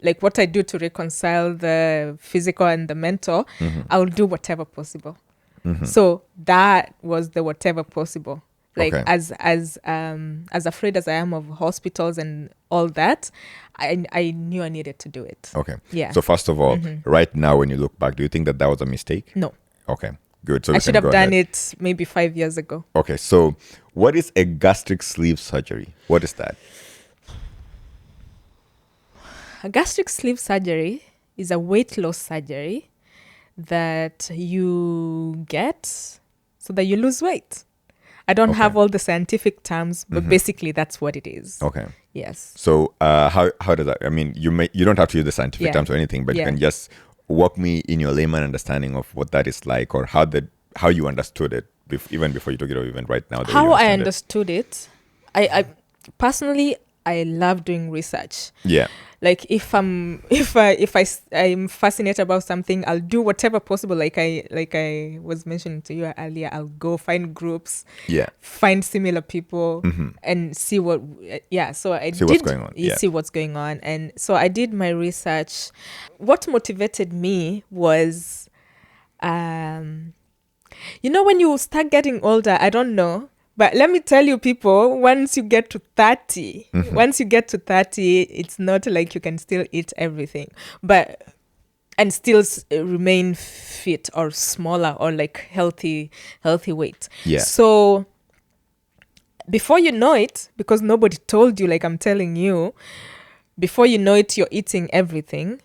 like what I do to reconcile the physical and the mental, I will do whatever possible. So that was the whatever possible. Like as afraid as I am of hospitals and all that, I knew I needed to do it. Okay. Yeah. So first of all, right now when you look back, do you think that was a mistake? No. Okay. Good. So I should have done it maybe 5 years ago. Okay. So what is a gastric sleeve surgery? What is that? A gastric sleeve surgery is a weight loss surgery that you get so that you lose weight. I don't have all the scientific terms, but basically that's what it is. Okay. Yes. So how does that? I mean, you don't have to use the scientific terms or anything, but you can just walk me in your layman understanding of what that is like, or how you understood it even before you took it, or even right now. How I understood it, I personally, I love doing research. Yeah. Like if I'm fascinated about something, I'll do whatever possible. Like I was mentioning to you earlier, I'll go find groups, find similar people, and see what. So I see what's going on. See what's going on, and so I did my research. What motivated me was, when you start getting older, I don't know. But let me tell you, people, once you get to 30, it's not like you can still eat everything, and still remain fit or smaller or like healthy weight. Yeah. So before you know it, because nobody told you, like I'm telling you, before you know it, you're eating everything.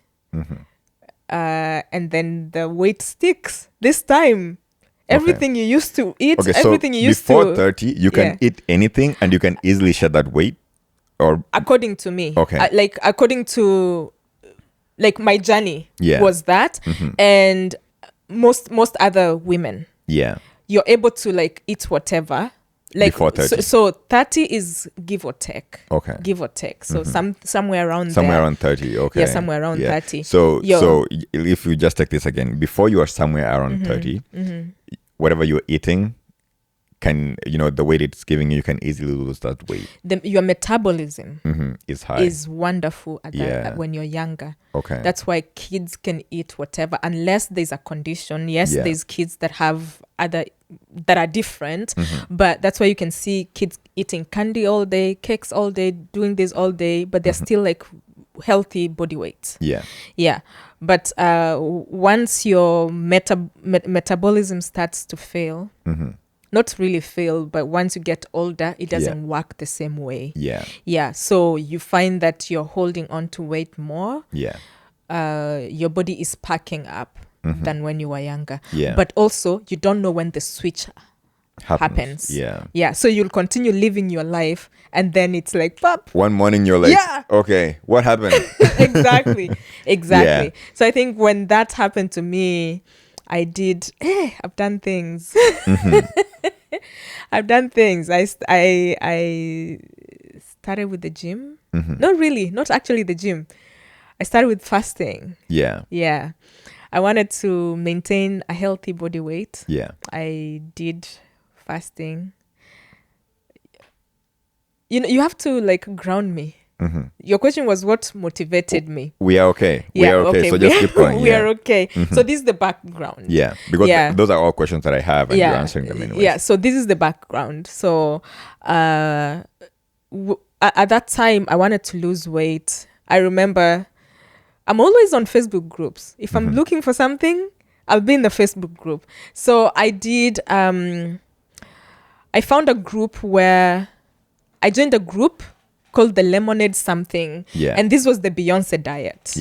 And then the weight sticks this time. Everything you used to eat, everything you used to... Before 30, you can eat anything and you can easily shed that weight? Or according to me. Okay. According to... Like, my journey was that. And most other women. Yeah. You're able to, like, eat whatever. Like, before 30. So 30 is give or take. Okay. Give or take. So somewhere around somewhere there. around 30. Okay. Yeah, somewhere around 30. So if you just take this again, before you are somewhere around 30, whatever you're eating can, the weight it's giving you can easily lose that weight. Your metabolism is high. Is wonderful when you're younger. Okay. That's why kids can eat whatever unless there's a condition. Yes, there's kids that have other that are different, but that's why you can see kids eating candy all day, cakes all day, doing this all day, but they're still like healthy body weight. Yeah. But once your metabolism starts to fail, not really fail, but once you get older, it doesn't work the same way. Yeah. So you find that you're holding on to weight more. Your body is packing up than when you were younger. But also, you don't know when the switch happens. Yeah. So you'll continue living your life, and then it's like, pop. One morning you're like, okay, what happened? Exactly. So I think when that happened to me, I did, I've done things. I've done things. I started with the gym. Not actually the gym. I started with fasting. Yeah. I wanted to maintain a healthy body weight. I did fasting. You have to like ground me. Your question was what motivated me. We are okay. We are okay. So just keep going. We are okay. So this is the background. Because those are all questions that I have, and you're answering them anyway. So this is the background. So at that time, I wanted to lose weight. I remember I'm always on Facebook groups. If I'm looking for something, I'll be in the Facebook group. So I did, I found a group where I joined a group called the Lemonade something. And this was the Beyonce Diet.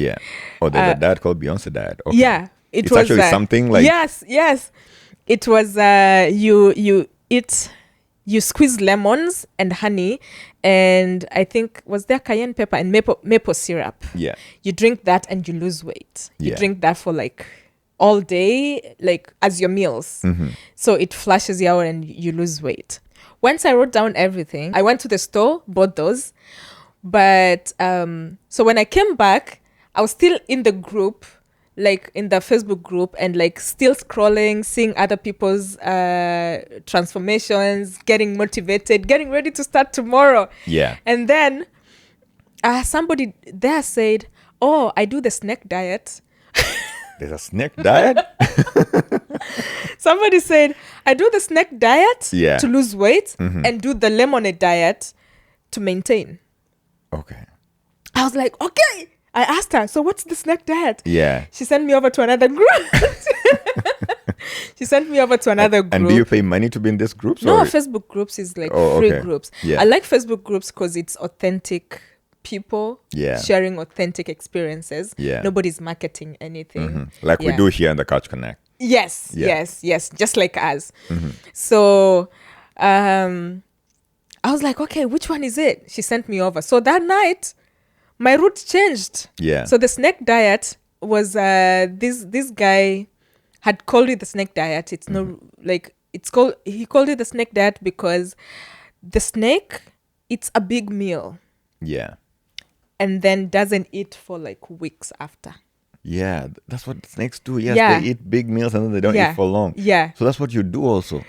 Oh, there's a diet called Beyonce Diet. Okay. Yeah. It's was actually something like... Yes. It was, you squeeze lemons and honey, and I think was there cayenne pepper and maple syrup. You drink that and you lose weight. You drink that for like all day, like as your meals. So it flushes you out and you lose weight. Once I wrote down everything, I went to the store, bought those. But so when I came back, I was still in the group, like in the Facebook group, and like still scrolling, seeing other people's transformations, getting motivated, getting ready to start tomorrow. And then somebody there said, "Oh, I do the snack diet." There's a snack diet? Somebody said, "I do the snack diet to lose weight and do the lemonade diet to maintain." Okay. I was like, okay. I asked her, so what's the snack diet? Yeah. She sent me over to another group. She sent me over to another group. And do you pay money to be in this group? No, Facebook groups is like free groups. Yeah. I like Facebook groups because it's authentic people sharing authentic experiences. Yeah. Nobody's marketing anything. Like we do here on the Couch Connect. Yes. Just like us. So I was like, okay, which one is it? She sent me over. So that night, my route changed. Yeah. So the snake diet was this guy had called it the snake diet. It's no he called it the snake diet because the snake eats a big meal. Yeah. And then doesn't eat for like weeks after. Yeah, that's what snakes do. Yes, they eat big meals and then they don't eat for long. Yeah. So that's what you do also.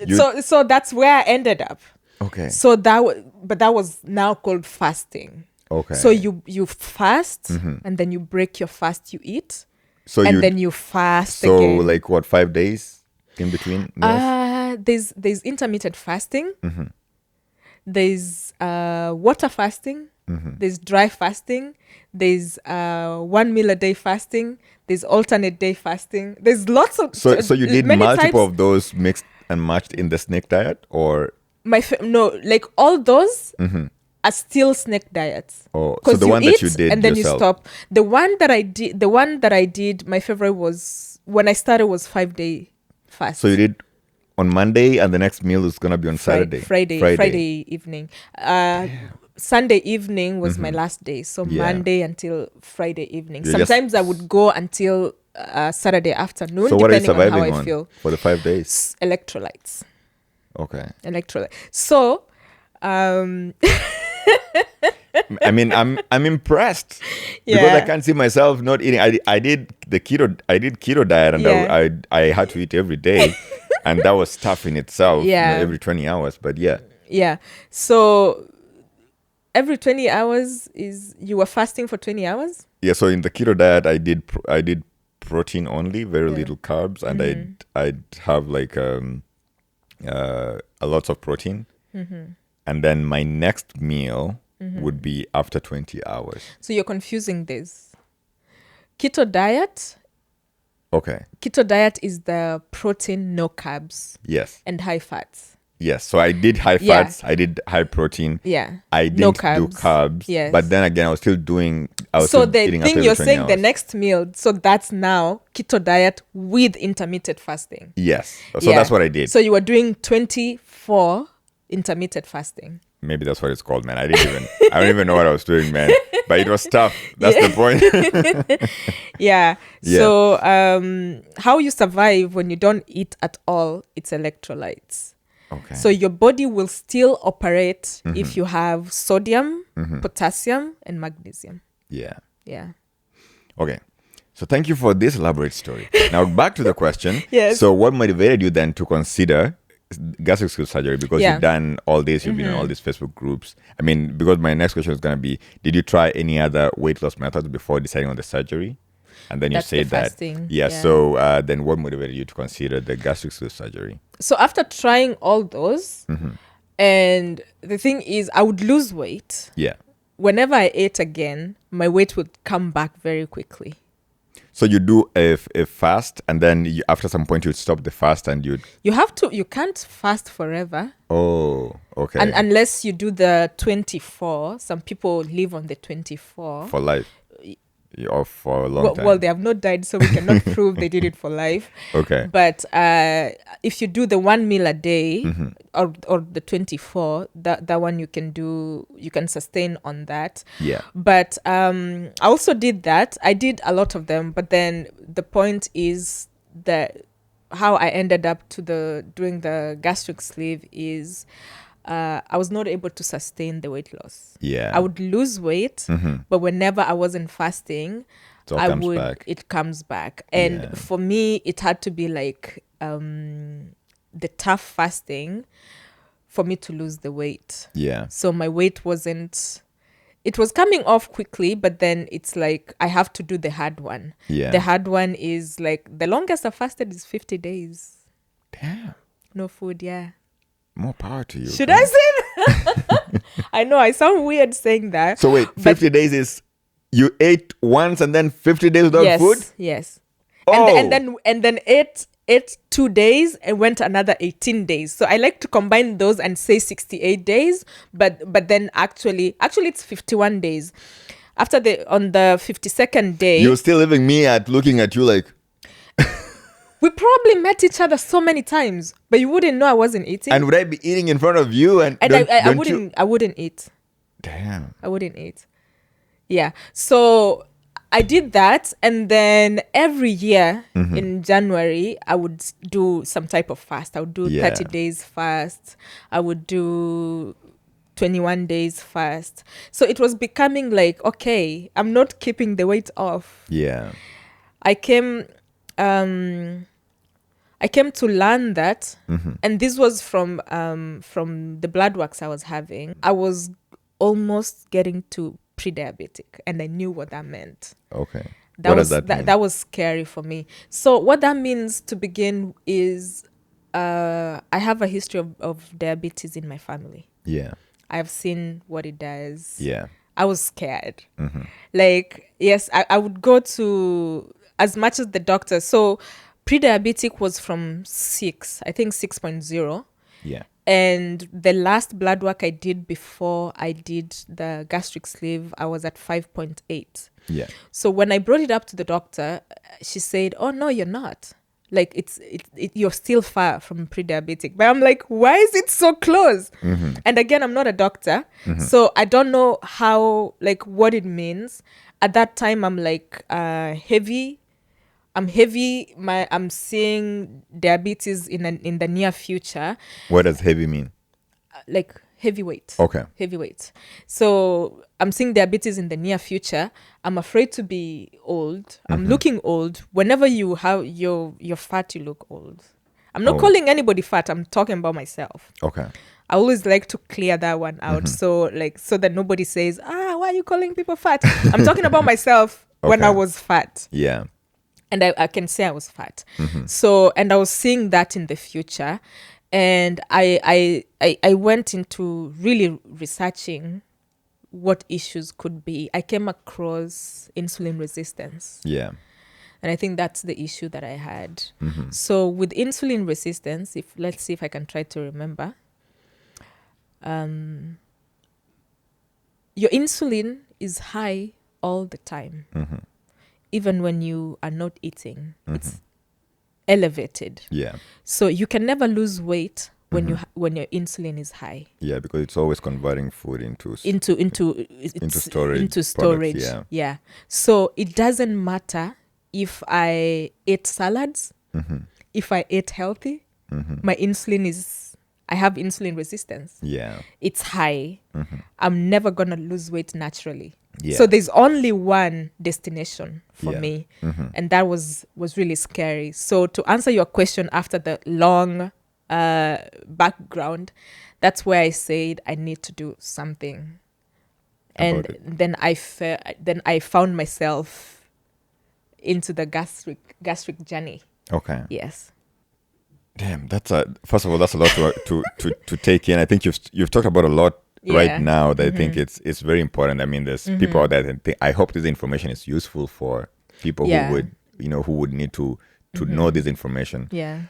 So that's where I ended up. Okay. So that was now called fasting. Okay. So you fast and then you break your fast, you eat. So then you fast again. So like what, 5 days in between meals? There's intermittent fasting. There's water fasting. There's dry fasting. There's 1 meal a day fasting. There's alternate day fasting. There's lots of so you did multiple of those mixed and matched in the snake diet, or no, like all those are still snake diets. Oh, so the one that you did and then yourself. You stop. The one that I did, my favorite was when I started was 5-day fast. So you did on Monday, and the next meal is gonna be on Saturday. Friday evening. Sunday evening was my last day. So Monday until Friday evening. Sometimes I would go until Saturday afternoon, so what are you depending on how I surviving feel. for the 5 days? Electrolytes. Okay. Electrolytes. So, I mean, I'm impressed because I can't see myself not eating. I did keto diet, and I had to eat every day, and that was tough in itself. Every 20 hours, but yeah. So every 20 hours you were fasting for 20 hours. Yeah. So in the keto diet, I did protein only, very little carbs, and I'd have like a lot of protein, and then my next meal would be after 20 hours. So you're confusing this. Keto diet. Okay. Keto diet is the protein, no carbs. Yes. And high fats. Yes. So I did high fats. I did high protein. Yeah. I didn't do carbs. Yes. But then again, I was still eating so the eating thing after you're 20 saying, hours. the next meal, so that's now keto diet with intermittent fasting. Yes. So that's what I did. So you were doing 24 intermittent fasting. Maybe that's what it's called, man. I don't even know what I was doing, man. But it was tough. That's the point. Yeah. So how you survive when you don't eat at all, it's electrolytes. Okay. So your body will still operate if you have sodium, potassium, and magnesium. Yeah. Yeah. Okay. So thank you for this elaborate story. Now back to the question. Yes. So what motivated you then to consider gastric sleeve surgery? Because you've done all this, you've been in all these Facebook groups. I mean, because my next question is going to be, did you try any other weight loss methods before deciding on the surgery? And then you said that. So then what motivated you to consider the gastric sleeve surgery? So after trying all those, and the thing is, I would lose weight. Yeah. Whenever I ate again, my weight would come back very quickly. So you do a fast, and then after some point you'd stop the fast, and you can't fast forever. Oh, okay. And unless you do the 24, some people live on the 24 for life. Or for a long time. Well, they have not died, so we cannot prove they did it for life. Okay. But if you do the 1 meal a day or the 24, that one you can sustain on that. Yeah. But I also did that. I did a lot of them, but then the point is that how I ended up doing the gastric sleeve is I was not able to sustain the weight loss. Yeah. I would lose weight, but whenever I wasn't fasting, it comes back. And for me, it had to be like the tough fasting for me to lose the weight. Yeah. So my weight it was coming off quickly, but then it's like I have to do the hard one. Yeah. The hard one is like the longest I fasted is 50 days. Damn. No food, yeah. More power to you. Should I say? I know I sound weird saying that. So wait, 50 days is you ate once and then 50 days without food? Yes. Oh. And then ate ate 2 days and went another 18 days. So I like to combine those and say 68 days, but then actually it's 51 days. On the 52nd day, you're still leaving me looking at you like. We probably met each other so many times, but you wouldn't know I wasn't eating. And would I be eating in front of you? And I wouldn't eat. Damn. I wouldn't eat. Yeah. So I did that, and then every year in January, I would do some type of fast. I would do 30 days fast. I would do 21 days fast. So it was becoming like, okay, I'm not keeping the weight off. Yeah. I came to learn that, and this was from the blood works I was having. I was almost getting to pre-diabetic, and I knew what that meant. Okay. What does that mean? That was scary for me. So what that means to begin is, I have a history of diabetes in my family. Yeah. I've seen what it does. Yeah. I was scared. Like, yes, I would go to as much as the doctor. So pre-diabetic was from 6, I think 6.0. Yeah. And the last blood work I did before I did the gastric sleeve, I was at 5.8. Yeah. So when I brought it up to the doctor, she said, "Oh no, you're not. Like you're still far from pre-diabetic." But I'm like, why is it so close? And again, I'm not a doctor, so I don't know what it means. At that time, I'm like heavy. I'm heavy. I'm seeing diabetes in the near future. What does heavy mean? Like heavyweight. Okay. Heavyweight. So I'm seeing diabetes in the near future. I'm afraid to be old. I'm looking old. Whenever you're fat, you look old. I'm not calling anybody fat. I'm talking about myself. Okay. I always like to clear that one out. So that nobody says, why are you calling people fat? I'm talking about myself when I was fat. Yeah. And I can say I was fat. So, and I was seeing that in the future. And I went into really researching what issues could be. I came across insulin resistance. Yeah. And I think that's the issue that I had. So with insulin resistance, let's see if I can try to remember. Your insulin is high all the time. Even when you are not eating, it's elevated. Yeah. So you can never lose weight when your insulin is high. Yeah, because it's always converting food into storage. Into storage. Products, yeah. So it doesn't matter if I ate salads, if I ate healthy, my insulin I have insulin resistance. Yeah. It's high. I'm never gonna lose weight naturally. Yeah. So there's only one destination for me. And that was really scary. So to answer your question after the long background, that's where I said I need to do something. And then I found myself into the gastric journey. Okay. Yes. Damn, first of all, that's a lot to take in. I think you've talked about a lot right now that I think it's very important. I mean, there's people out there that think, I hope this information is useful for people who would need to know this information. Yeah.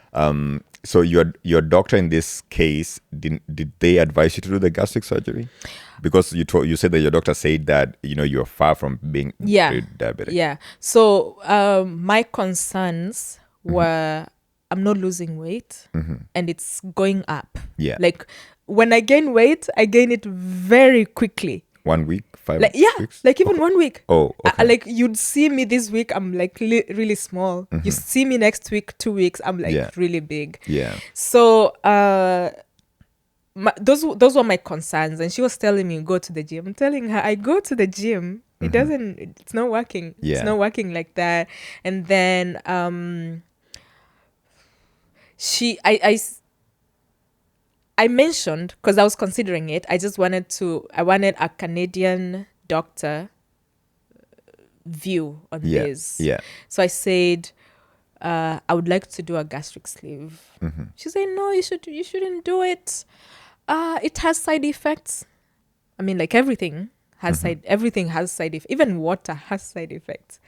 So your doctor in this case, did they advise you to do the gastric surgery? Because you said that your doctor said that you're far from being pre-diabetic. Yeah. So my concerns were I'm not losing weight and it's going up. Yeah. Like when I gain weight, I gain it very quickly. 1 week, 5 weeks? Like even 1 week. Oh, okay. Like you'd see me this week, I'm like really small. You see me next week, 2 weeks, I'm like really big. Yeah. So those were my concerns, and she was telling me go to the gym. I'm telling her I go to the gym. It's not working. Yeah. It's not working like that. And then I mentioned, because I was considering it, I wanted a Canadian doctor view on this. Yeah. So I said, I would like to do a gastric sleeve. She said, no, you shouldn't do it. It has side effects. I mean, like everything has everything has side effects. Even water has side effects,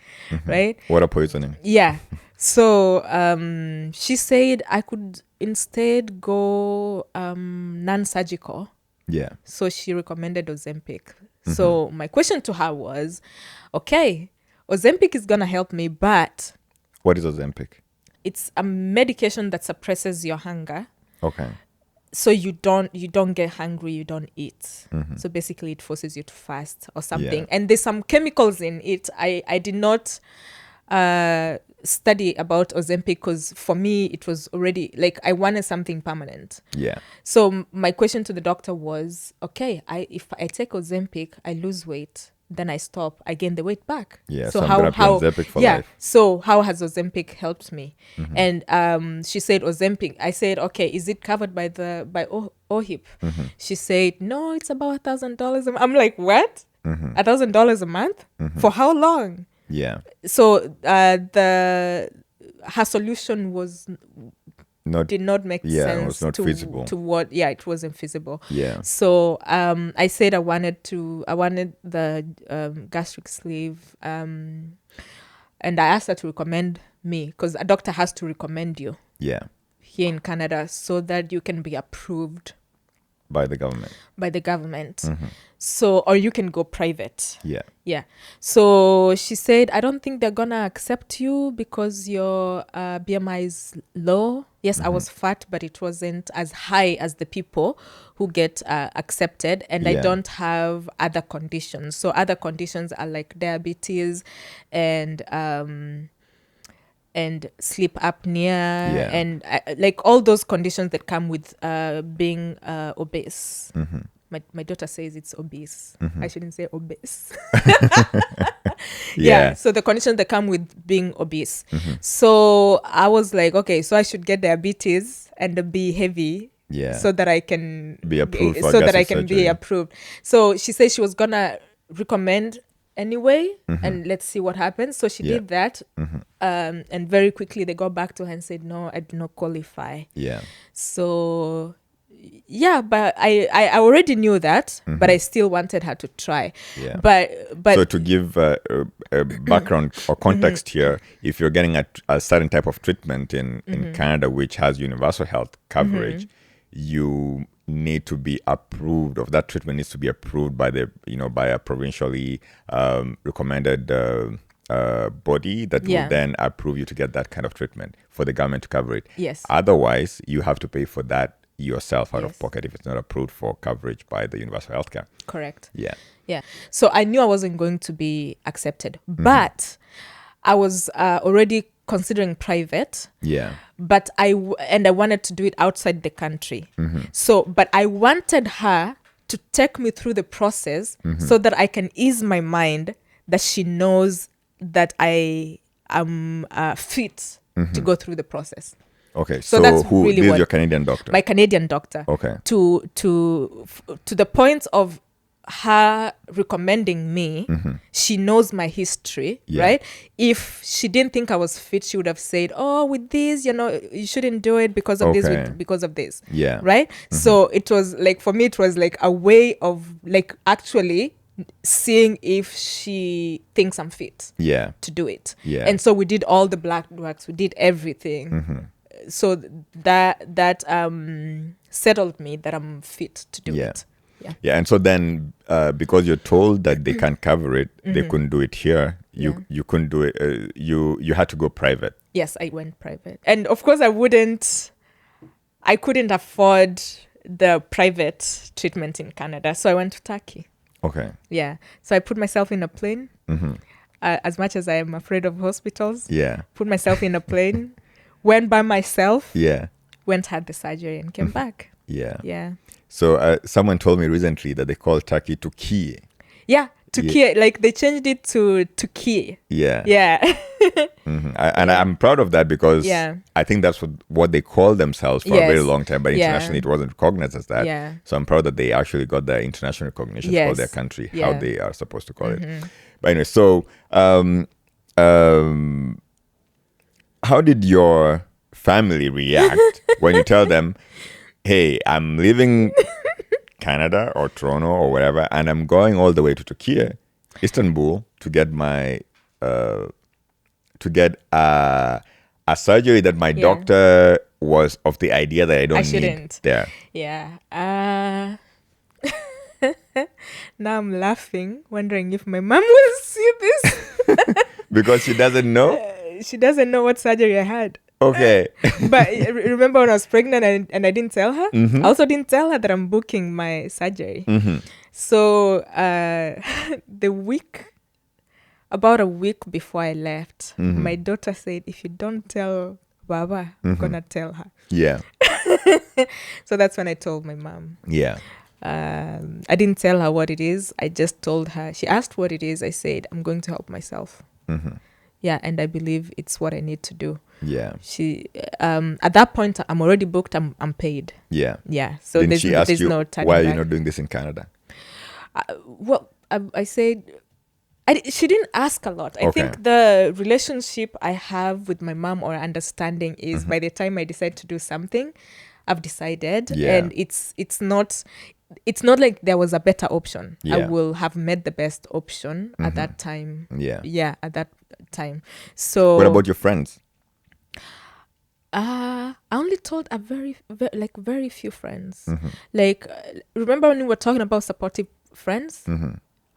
right? Water poisoning. Yeah. So she said I could instead go non-surgical. Yeah. So she recommended Ozempic. So my question to her was, okay, Ozempic is gonna help me, but what is Ozempic? It's a medication that suppresses your hunger. Okay. So you don't get hungry, you don't eat. So basically it forces you to fast or something. Yeah. And there's some chemicals in it. I did not study about Ozempic because for me it was already like I wanted something permanent. Yeah. So my question to the doctor was, okay, if I take Ozempic, I lose weight, then I stop, I gain the weight back. Yeah. So how Ozempic for life. So how has Ozempic helped me? And she said Ozempic. I said, okay, is it covered by OHIP? She said, no, it's about $1,000. I'm like, what? $1,000 a month? For how long? Yeah. So her solution was did not make sense. It was not feasible. To what? Yeah, it wasn't feasible. Yeah. So I said I wanted the gastric sleeve, and I asked her to recommend me because a doctor has to recommend you. Yeah. Here in Canada, so that you can be approved by the government. So, or you can go private. Yeah. So she said, I don't think they're gonna accept you because your BMI is low. Yes, I was fat, but it wasn't as high as the people who get accepted. And I don't have other conditions. So other conditions are like diabetes and sleep apnea and like all those conditions that come with being obese. My daughter says it's obese. I shouldn't say obese. So the conditions that come with being obese. So I was like, okay, so I should get diabetes and be heavy. So that I can be approved for be approved. So she said she was gonna recommend anyway, and let's see what happens. So she did that, and very quickly they got back to her and said, no, I do not qualify. So but I already knew that, but I still wanted her to try. But so to give a background or context here, if you're getting a certain type of treatment in Canada which has universal health coverage, you need to be approved, of that treatment needs to be approved by by a provincially recommended body that will then approve you to get that kind of treatment for the government to cover it. Otherwise, you have to pay for that yourself out of pocket if it's not approved for coverage by the universal healthcare. Correct. So I knew I wasn't going to be accepted, but I was already considering private. But I wanted to do it outside the country. So, but I wanted her to take me through the process so that I can ease my mind that she knows that I am fit to go through the process. Okay, so that's who really is your Canadian doctor? My Canadian doctor. Okay. To the point of her recommending me, she knows my history, right? If she didn't think I was fit, she would have said, oh, with this, you shouldn't do it because of this, because of this. Right? So it was like, for me, it was like a way of like actually seeing if she thinks I'm fit to do it. And so we did all the blood works, we did everything. So that settled me that I'm fit to do it. And so then because you're told that they can't cover it, they couldn't do it here, you couldn't do it, you had to go private. Yes, I went private. And of course I couldn't afford the private treatment in Canada, so I went to Turkey. Okay. So I put myself in a plane, as much as I am afraid of hospitals. Put myself in a plane, went by myself, went, had the surgery and came back. So someone told me recently that they call Turkey Turkey. Turkey, like they changed it to Turkey. And I'm proud of that because I think that's what they call themselves for a very long time, but internationally it wasn't recognized as that. So I'm proud that they actually got the international recognition for their country, how they are supposed to call it. But anyway, so how did your family react when you tell them, hey, I'm leaving Canada or Toronto or whatever, and I'm going all the way to Turkey, Istanbul, to get my a a surgery that my doctor was of the idea that I don't need there. Yeah. Now I'm laughing, wondering if my mom will see this. Because she doesn't know? She doesn't know what surgery I had. Okay. But remember when I was pregnant and I didn't tell her? I also didn't tell her that I'm booking my surgery. So about a week before I left, my daughter said, if you don't tell Baba, I'm going to tell her. Yeah. So that's when I told my mom. Yeah. I didn't tell her what it is. I just told her. She asked what it is. I said, I'm going to help myself. Yeah, and I believe it's what I need to do. Yeah. She at that point, I'm already booked. I'm paid. Yeah. Yeah. So Didn't she ask you, no turning why are you back. not doing this in Canada? I said, she didn't ask a lot. I think the relationship I have with my mom or understanding is by the time I decide to do something, I've decided, and it's not like there was a better option. I will have made the best option at that time. Yeah, at that time. So what about your friends? I only told a very few friends. Like, remember when we were talking about supportive friends?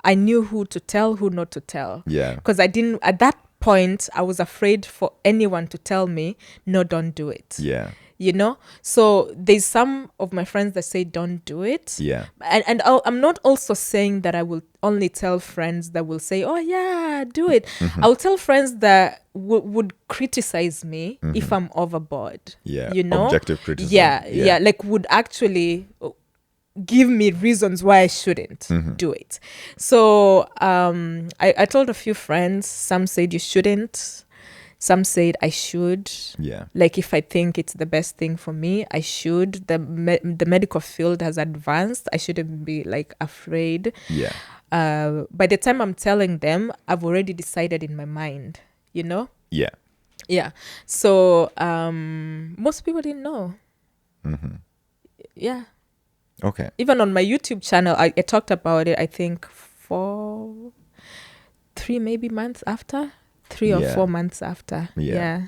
I knew who to tell, who not to tell. Yeah. Because I didn't, at that point, I was afraid for anyone to tell me, no, don't do it. Yeah. You know? So there's some of my friends that say, don't do it. Yeah. And I'm not also saying that I will only tell friends that will say, oh, yeah, do it. I'll tell friends that would criticize me if I'm overboard. Yeah. You know? Objective criticism. Yeah. Like, would actually give me reasons why I shouldn't do it. So I told a few friends. Some said you shouldn't. Some said I should. Yeah. Like, if I think it's the best thing for me, I should. The medical field has advanced. I shouldn't be like afraid. Yeah. By the time I'm telling them, I've already decided in my mind, you know? Yeah. Yeah. So most people didn't know. Yeah. Okay. Even on my YouTube channel, I talked about it, I think, 3 maybe months after. 3 or 4 months after. Yeah.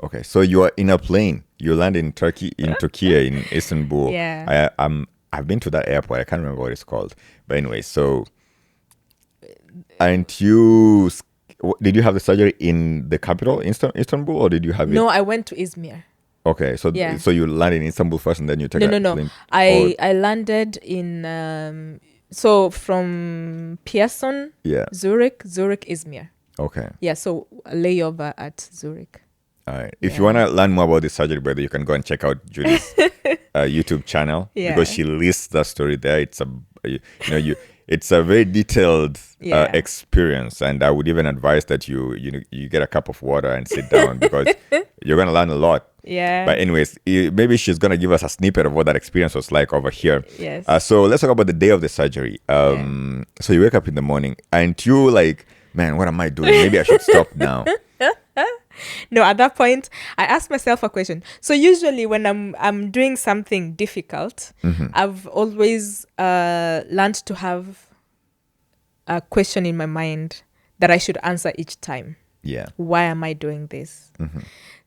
Okay. So you are in a plane. You land in Turkey, in Istanbul. Yeah. I've been to that airport. I can't remember what it's called. But anyway, so did you have the surgery in the capital, Istanbul, or did you have it? No, I went to Izmir. Okay, so so you landed in Istanbul first, and then you took a plane. I landed in so from Pearson, Zurich, Izmir. Okay. Yeah, so a layover at Zurich. All right. If you want to learn more about this surgery, brother, you can go and check out Judy's YouTube channel because she lists the story there. It's it's a very detailed experience, and I would even advise that you get a cup of water and sit down because you're gonna learn a lot. Yeah. But anyways, maybe she's gonna give us a snippet of what that experience was like over here. Yes. So let's talk about the day of the surgery. So you wake up in the morning and you like, man, what am I doing? Maybe I should stop now. No, at that point, I asked myself a question. So usually when I'm doing something difficult, I've always learned to have a question in my mind that I should answer each time. Yeah. Why am I doing this?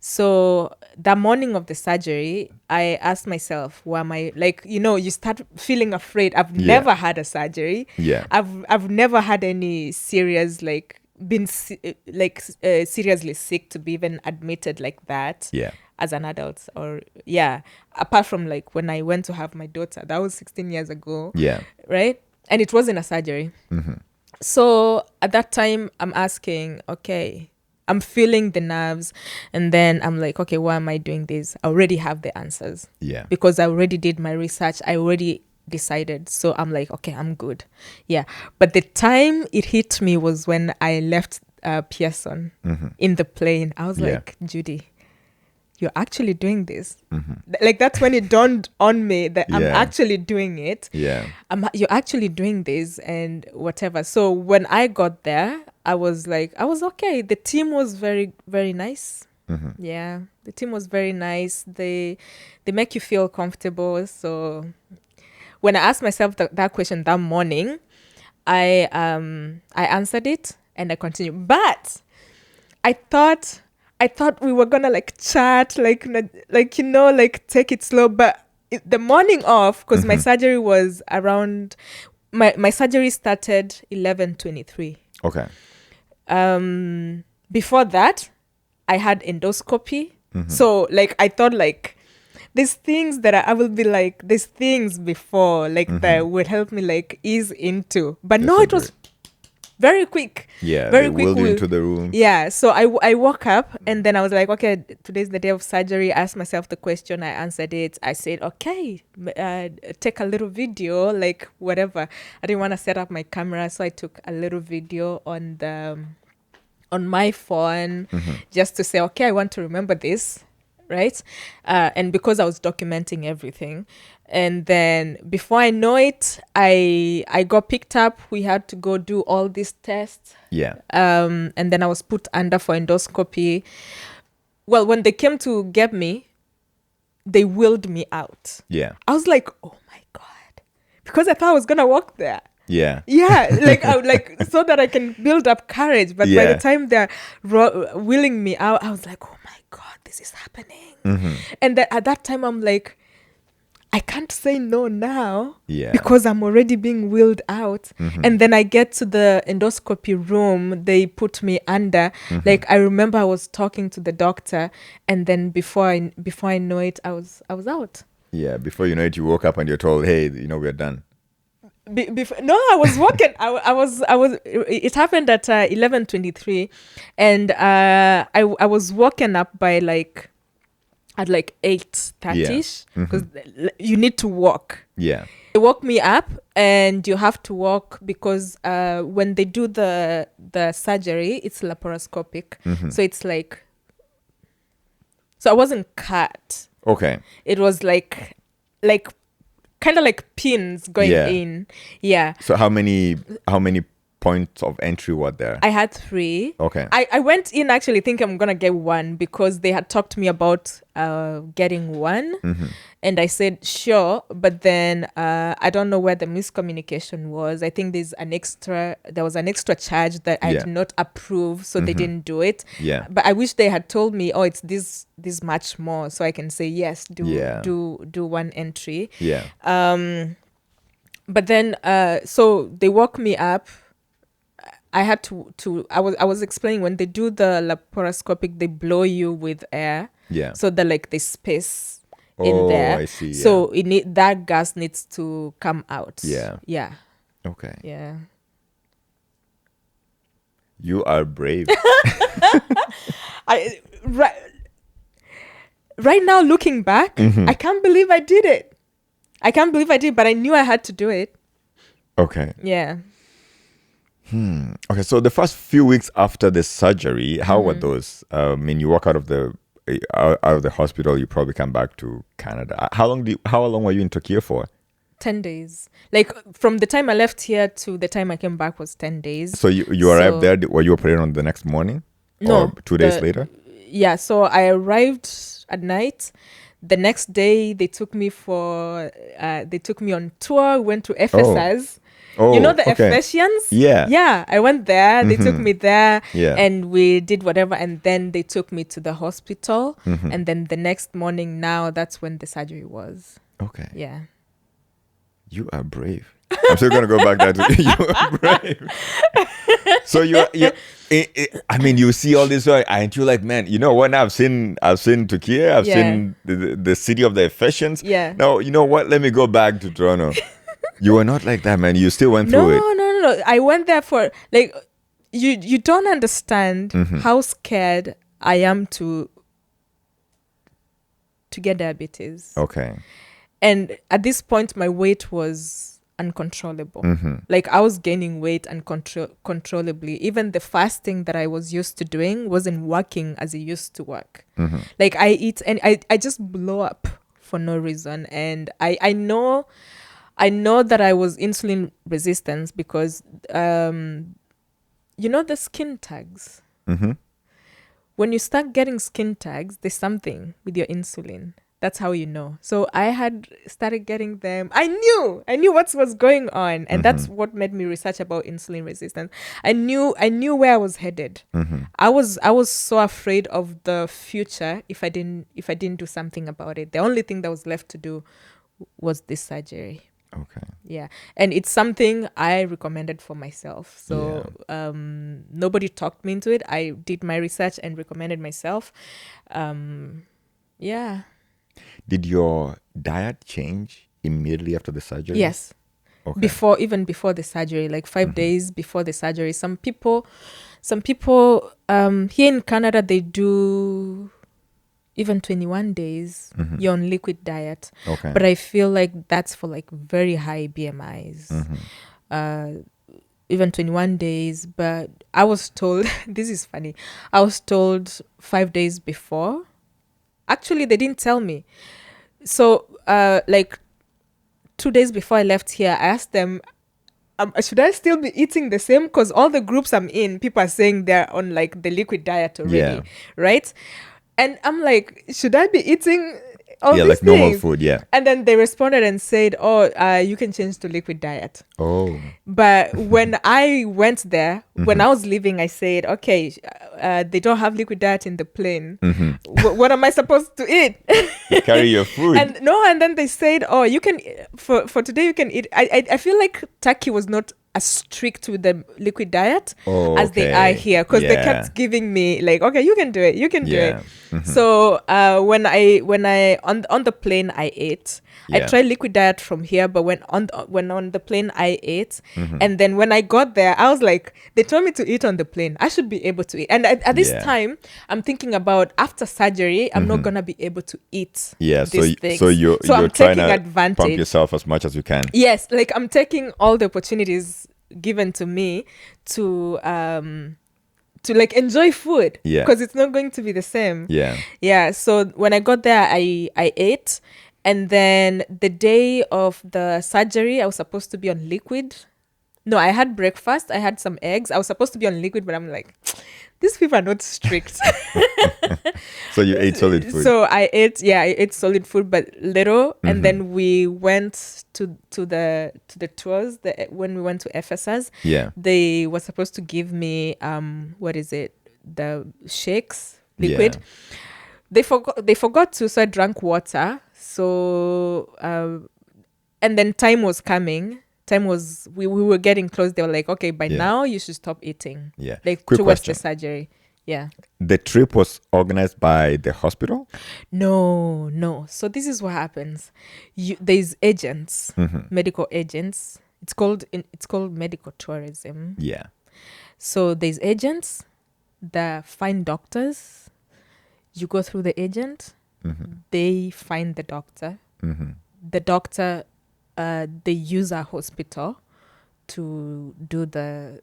So the morning of the surgery, I asked myself, why am I, like, you start feeling afraid. I've never had a surgery. Yeah. I've never had any serious, like, been seriously sick to be even admitted like that as an adult, or apart from like when I went to have my daughter, that was 16 years ago, right? And it wasn't a surgery. So at that time I'm asking, okay, I'm feeling the nerves, and then I'm like, okay, why am I doing this? I already have the answers, because I already did my research. I already decided. So I'm like, okay, I'm good. Yeah. But the time it hit me was when I left Pearson in the plane. I was like, Judy, you're actually doing this. Like, that's when it dawned on me that I'm actually doing it. You're actually doing this and whatever. So when I got there, I was okay. The team was very, very nice. Yeah. The team was very nice. They make you feel comfortable. So when I asked myself that question that morning, I answered it and I continued. But I thought I thought we were gonna like chat, like take it slow. But the morning of, because my surgery was around, my surgery started 11:23. Okay. Before that, I had endoscopy. So like I thought like these things that I will be like these things before like that would help me like ease into. But no, it was very quick. Yeah, very they quick. wheeled you into the room. Yeah, so I woke up and then I was like, okay, today's the day of surgery. I asked myself the question. I answered it. I said, okay, take a little video, like whatever. I didn't want to set up my camera, so I took a little video on my phone just to say, okay, I want to remember this, right? And because I was documenting everything. And then before I know it, I got picked up. We had to go do all these tests. Yeah. And then I was put under for endoscopy. Well, when they came to get me, they wheeled me out. Yeah. I was like, oh my God. Because I thought I was going to walk there. Yeah. Yeah, like I would like so that I can build up courage. But by the time they're wheeling me out, I was like, oh my God, this is happening. And at that time, I'm like, I can't say no now because I'm already being wheeled out. And then I get to the endoscopy room, they put me under. Like I remember I was talking to the doctor, and then before I know it, I was out. Yeah, before you know it, you woke up and you're told, hey, we're done. No, I was walking. I was. It happened at 11:23, and I was woken up by at 8:30 because you need to walk. Yeah. They woke me up, and you have to walk because when they do the surgery, it's laparoscopic. So it's like. So I wasn't cut. Okay. It was like kind of like pins going in. Yeah. So how many points of entry were there? I had 3. Okay. I went in actually thinking I'm gonna get 1 because they had talked to me about getting 1, and I said sure, but then I don't know where the miscommunication was. I think there was an extra charge that I did not approve, so they didn't do it. Yeah. But I wish they had told me, oh, it's this much more, so I can say yes, do 1 entry. Yeah. But then so they woke me up. I had to I was explaining when they do the laparoscopic, they blow you with air. Yeah. So the space in there. I see. Yeah. So that gas needs to come out. Yeah. Yeah. Okay. Yeah. You are brave. Right now looking back, I can't believe I did it. But I knew I had to do it. Okay. Yeah. Okay, so the first few weeks after the surgery, how were those? You walk out of the hospital, you probably come back to Canada. How long were you in Turkey for? 10 days. Like from the time I left here to the time I came back was 10 days. So you arrived there. Were you operated on the next morning? No. Or 2 days later? Yeah. So I arrived at night. The next day they took me on tour. Went to Ephesus. Oh, the Ephesians? Yeah. Yeah, I went there. They took me there and we did whatever. And then they took me to the hospital. And then the next morning that's when the surgery was. Okay. Yeah. You are brave. I'm still going to go back there to you are brave. So you see all this, and you're like, man, you know what? I've seen Turkey. I've seen the city of the Ephesians. Yeah. Now, you know what? Let me go back to Toronto. You were not like that, man. You still went through it. No. I went there for you don't understand how scared I am to get diabetes. Okay. And at this point, my weight was uncontrollable. Like I was gaining weight uncontrollably. Even the fasting that I was used to doing wasn't working as it used to work. Like I eat and I just blow up for no reason. And I know that I was insulin resistant because, the skin tags. When you start getting skin tags, there's something with your insulin. That's how you know. So I had started getting them. I knew what was going on, and that's what made me research about insulin resistance. I knew where I was headed. I was so afraid of the future if I didn't do something about it. The only thing that was left to do was this surgery. Okay. Yeah. And it's something I recommended for myself. So nobody talked me into it. I did my research and recommended myself. Yeah. Did your diet change immediately after the surgery? Yes. Okay. Before the surgery, like 5 days before the surgery. Some people here in Canada, they do even 21 days. You're on liquid diet. Okay. But I feel like that's for like very high BMIs. Even 21 days. But I was told, this is funny, I was told 5 days before. Actually, they didn't tell me. So, like 2 days before I left here, I asked them, should I still be eating the same? Because all the groups I'm in, people are saying they're on like the liquid diet already, right? And I'm like, should I be eating all these like things? normal food, yeah. And then they responded and said, you can change to liquid diet. Oh. But when I went there, when I was leaving, I said, okay, they don't have liquid diet in the plane. What am I supposed to eat? You carry your food. And then they said, oh, you can, for today you can eat. I feel like Turkey was not as strict with the liquid diet as they are here, because they kept giving me like, okay, you can do it, do it. So when I on the plane I ate. I tried liquid diet from here, but when on the plane I ate, and then when I got there, I was like, they told me to eat on the plane. I should be able to eat. And at this time, I'm thinking about after surgery, I'm not gonna be able to eat. Yeah, these things. so you're I'm trying taking to advantage. pump yourself as much as you can. Yes, like I'm taking all the opportunities given to me to like enjoy food, because it's not going to be the same. So when I got there, I ate, and then the day of the surgery I was supposed to be on liquid. No, I had breakfast, I had some eggs, I was supposed to be on liquid, but I'm like, these people are not strict. So you ate solid food. So I ate solid food, but little. And then we went to the tours. When we went to Ephesus, they were supposed to give me the shakes, liquid. They forgot to, so I drank water. So and then time was coming. We were getting close. They were like, okay, by now you should stop eating. Like quick towards question. the surgery. The trip was organized by the hospital? No. So this is what happens. There's agents, medical agents. It's called medical tourism. So there's agents that find doctors. You go through the agent. They find the doctor. The doctor, they use a hospital to do the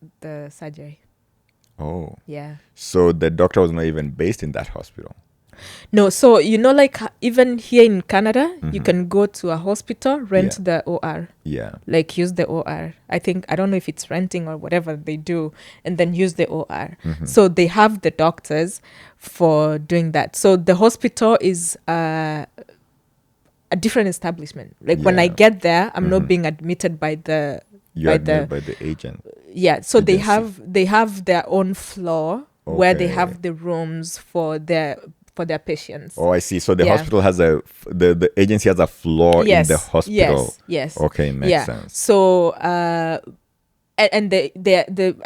surgery. Oh. Yeah. So the doctor was not even based in that hospital? No. So, like even here in Canada, you can go to a hospital, rent the OR. Like use the OR. I don't know if it's renting or whatever they do, and then use the OR. So they have the doctors for doing that. So the hospital is a different establishment. Like when I get there, I'm not being admitted by the by the agent. So they have their own floor where they have the rooms for their patients. Oh, I see. So the hospital has the agency has a floor in the hospital. Yes. Okay, makes sense. So and they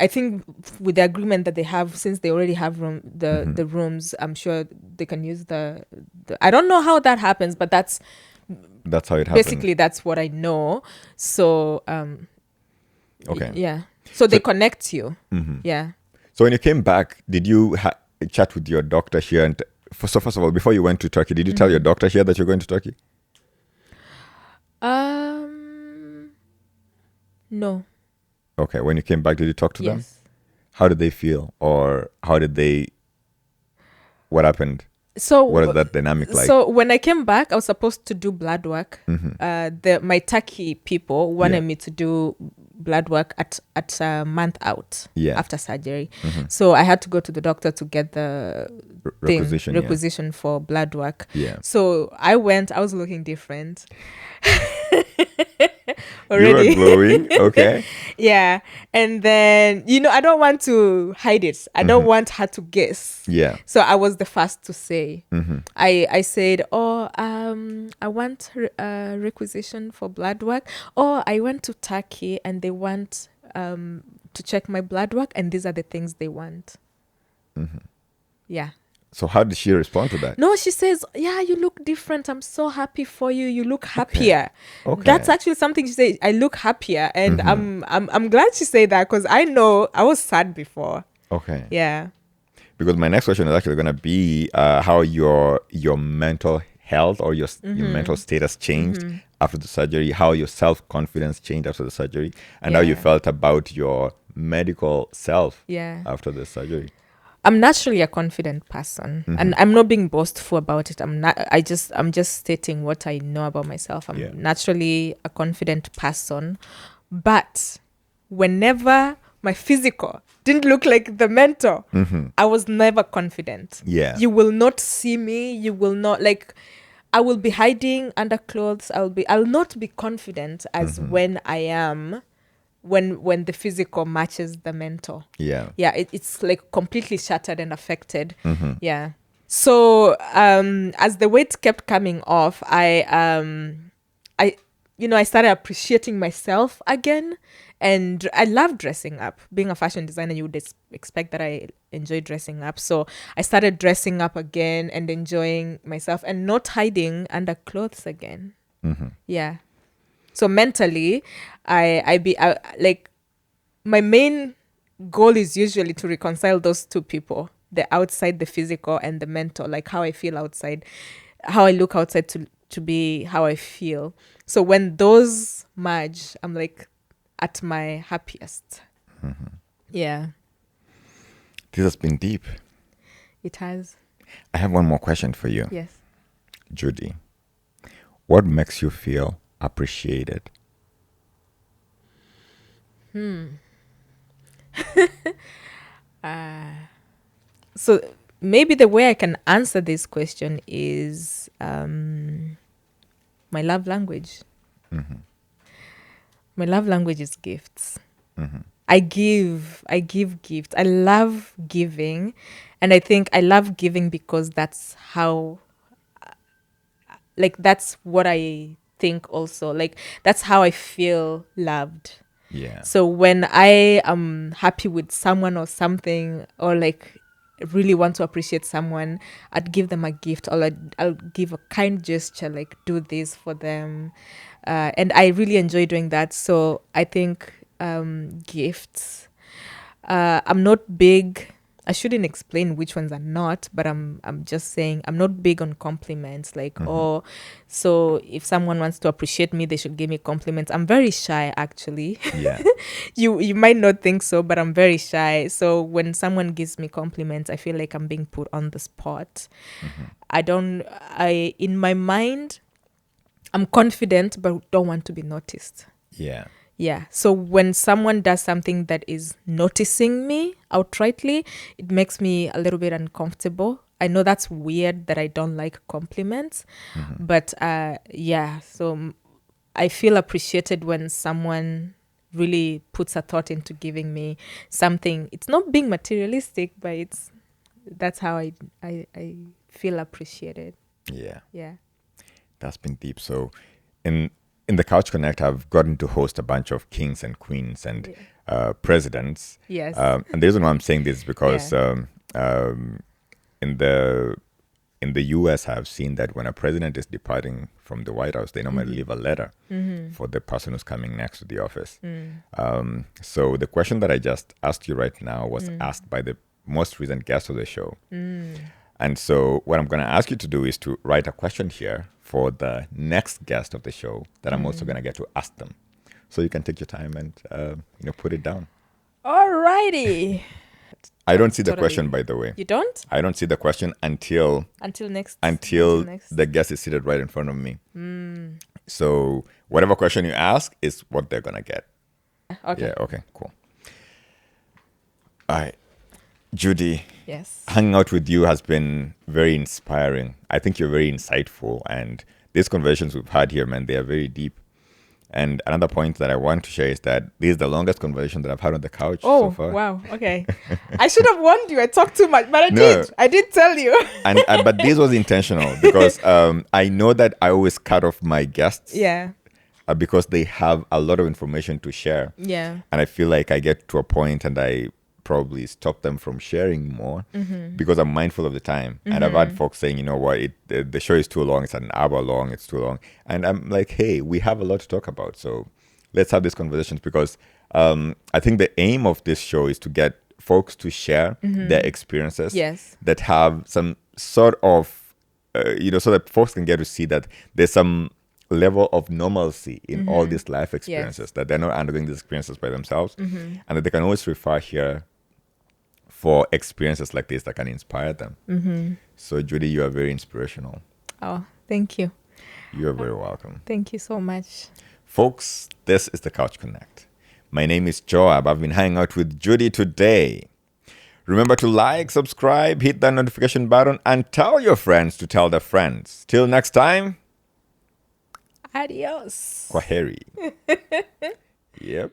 I think with the agreement that they have, since they already have the rooms, I'm sure they can use the I don't know how that happens, but that's how it happens. Basically, that's what I know. So okay. So they connect you. So when you came back, did you chat with your doctor here? And first of all, before you went to Turkey, did you tell your doctor here that you're going to Turkey? No. Okay. When you came back, did you talk to them? Yes. How did they feel, or what happened? So what is that dynamic like? So when I came back, I was supposed to do blood work. My Turkey people wanted me to do blood work at a month out after surgery. So I had to go to the doctor to get the requisition for blood work. So I went. I was looking different. Already. You were glowing, okay. Yeah. And then, I don't want to hide it. I don't want her to guess. Yeah. So I was the first to say. I said, I want a requisition for blood work. I went to Turkey and they want to check my blood work, and these are the things they want. Yeah. So how did she respond to that? No, she says, yeah, you look different. I'm so happy for you. You look happier. Okay. That's actually something she said. I look happier. And I'm glad she said that, because I know I was sad before. Okay. Yeah. Because my next question is actually going to be how your mental health or your mental status changed after the surgery, how your self-confidence changed after the surgery, and how you felt about your medical self after the surgery. I'm naturally a confident person, and I'm not being boastful about it. I'm just stating what I know about myself. I'm naturally a confident person, but whenever my physical didn't look like the mental, I was never confident. Yeah. You will not see me. You will not, I will be hiding under clothes. I'll not be confident as when I am when the physical matches the mental. Yeah. It's like completely shattered and affected. Yeah. So as the weight kept coming off, I started appreciating myself again, and I love dressing up. Being a fashion designer, you would expect that I enjoy dressing up. So I started dressing up again and enjoying myself and not hiding under clothes again. Yeah. So mentally, my main goal is usually to reconcile those two people, the outside, the physical, and the mental, like how I feel outside, how I look outside to be how I feel. So when those merge, I'm like at my happiest. Yeah. This has been deep. It has. I have one more question for you. Yes. Judy, what makes you feel appreciated? So maybe the way I can answer this question is my love language. My love language is gifts. I give gifts. I love giving, and I think I love giving because that's how, that's what I think also. That's how I feel loved. Yeah. So when I am happy with someone or something, or really want to appreciate someone, I'd give them a gift, or I'll give a kind gesture, do this for them. And I really enjoy doing that. So I think gifts. I'm not big. I shouldn't explain which ones are not, but I'm just saying I'm not big on compliments. So if someone wants to appreciate me, they should give me compliments. I'm very shy, actually. Yeah. You might not think so, but I'm very shy. So when someone gives me compliments, I feel like I'm being put on the spot. In my mind, I'm confident, but don't want to be noticed. Yeah. Yeah. So when someone does something that is noticing me outrightly, it makes me a little bit uncomfortable. I know that's weird that I don't like compliments, but so I feel appreciated when someone really puts a thought into giving me something. It's not being materialistic, but that's how I feel appreciated. Yeah. Yeah. That's been deep. So in the Couch Connect, I've gotten to host a bunch of kings and queens and presidents. Yes. And the reason why I'm saying this is because in the US, I've seen that when a president is departing from the White House, they normally leave a letter for the person who's coming next to the office. So the question that I just asked you right now was asked by the most recent guest of the show. And so what I'm going to ask you to do is to write a question here for the next guest of the show that I'm also going to get to ask them. So you can take your time and put it down. Alrighty. I don't see the question, by the way. You don't? I don't see the question until next. The guest is seated right in front of me. So whatever question you ask is what they're gonna get. Okay. Yeah. Okay. Cool. All right, Judy. Yes. Hanging out with you has been very inspiring. I think you're very insightful, and these conversations we've had here, man, they are very deep. And another point that I want to share is that this is the longest conversation that I've had on the couch so far. Oh, wow. Okay. I should have warned you. I talked too much, but I did. I did tell you. But this was intentional because I know that I always cut off my guests. Yeah. Because they have a lot of information to share. Yeah. And I feel like I get to a point and I probably stop them from sharing more because I'm mindful of the time. And I've had folks saying, you know what, the show is too long. It's an hour long. It's too long. And I'm like, hey, we have a lot to talk about. So let's have these conversations because I think the aim of this show is to get folks to share their experiences that have some sort of, so that folks can get to see that there's some level of normalcy in all these life experiences, that they're not undergoing these experiences by themselves, and that they can always refer here for experiences like this that can inspire them. So, Judy, you are very inspirational. Oh, thank you. You are very welcome. Thank you so much. Folks, this is the Couch Connect. My name is Joab. I've been hanging out with Judy today. Remember to like, subscribe, hit that notification button, and tell your friends to tell their friends. Till next time. Adios. Kwaheri. Yep.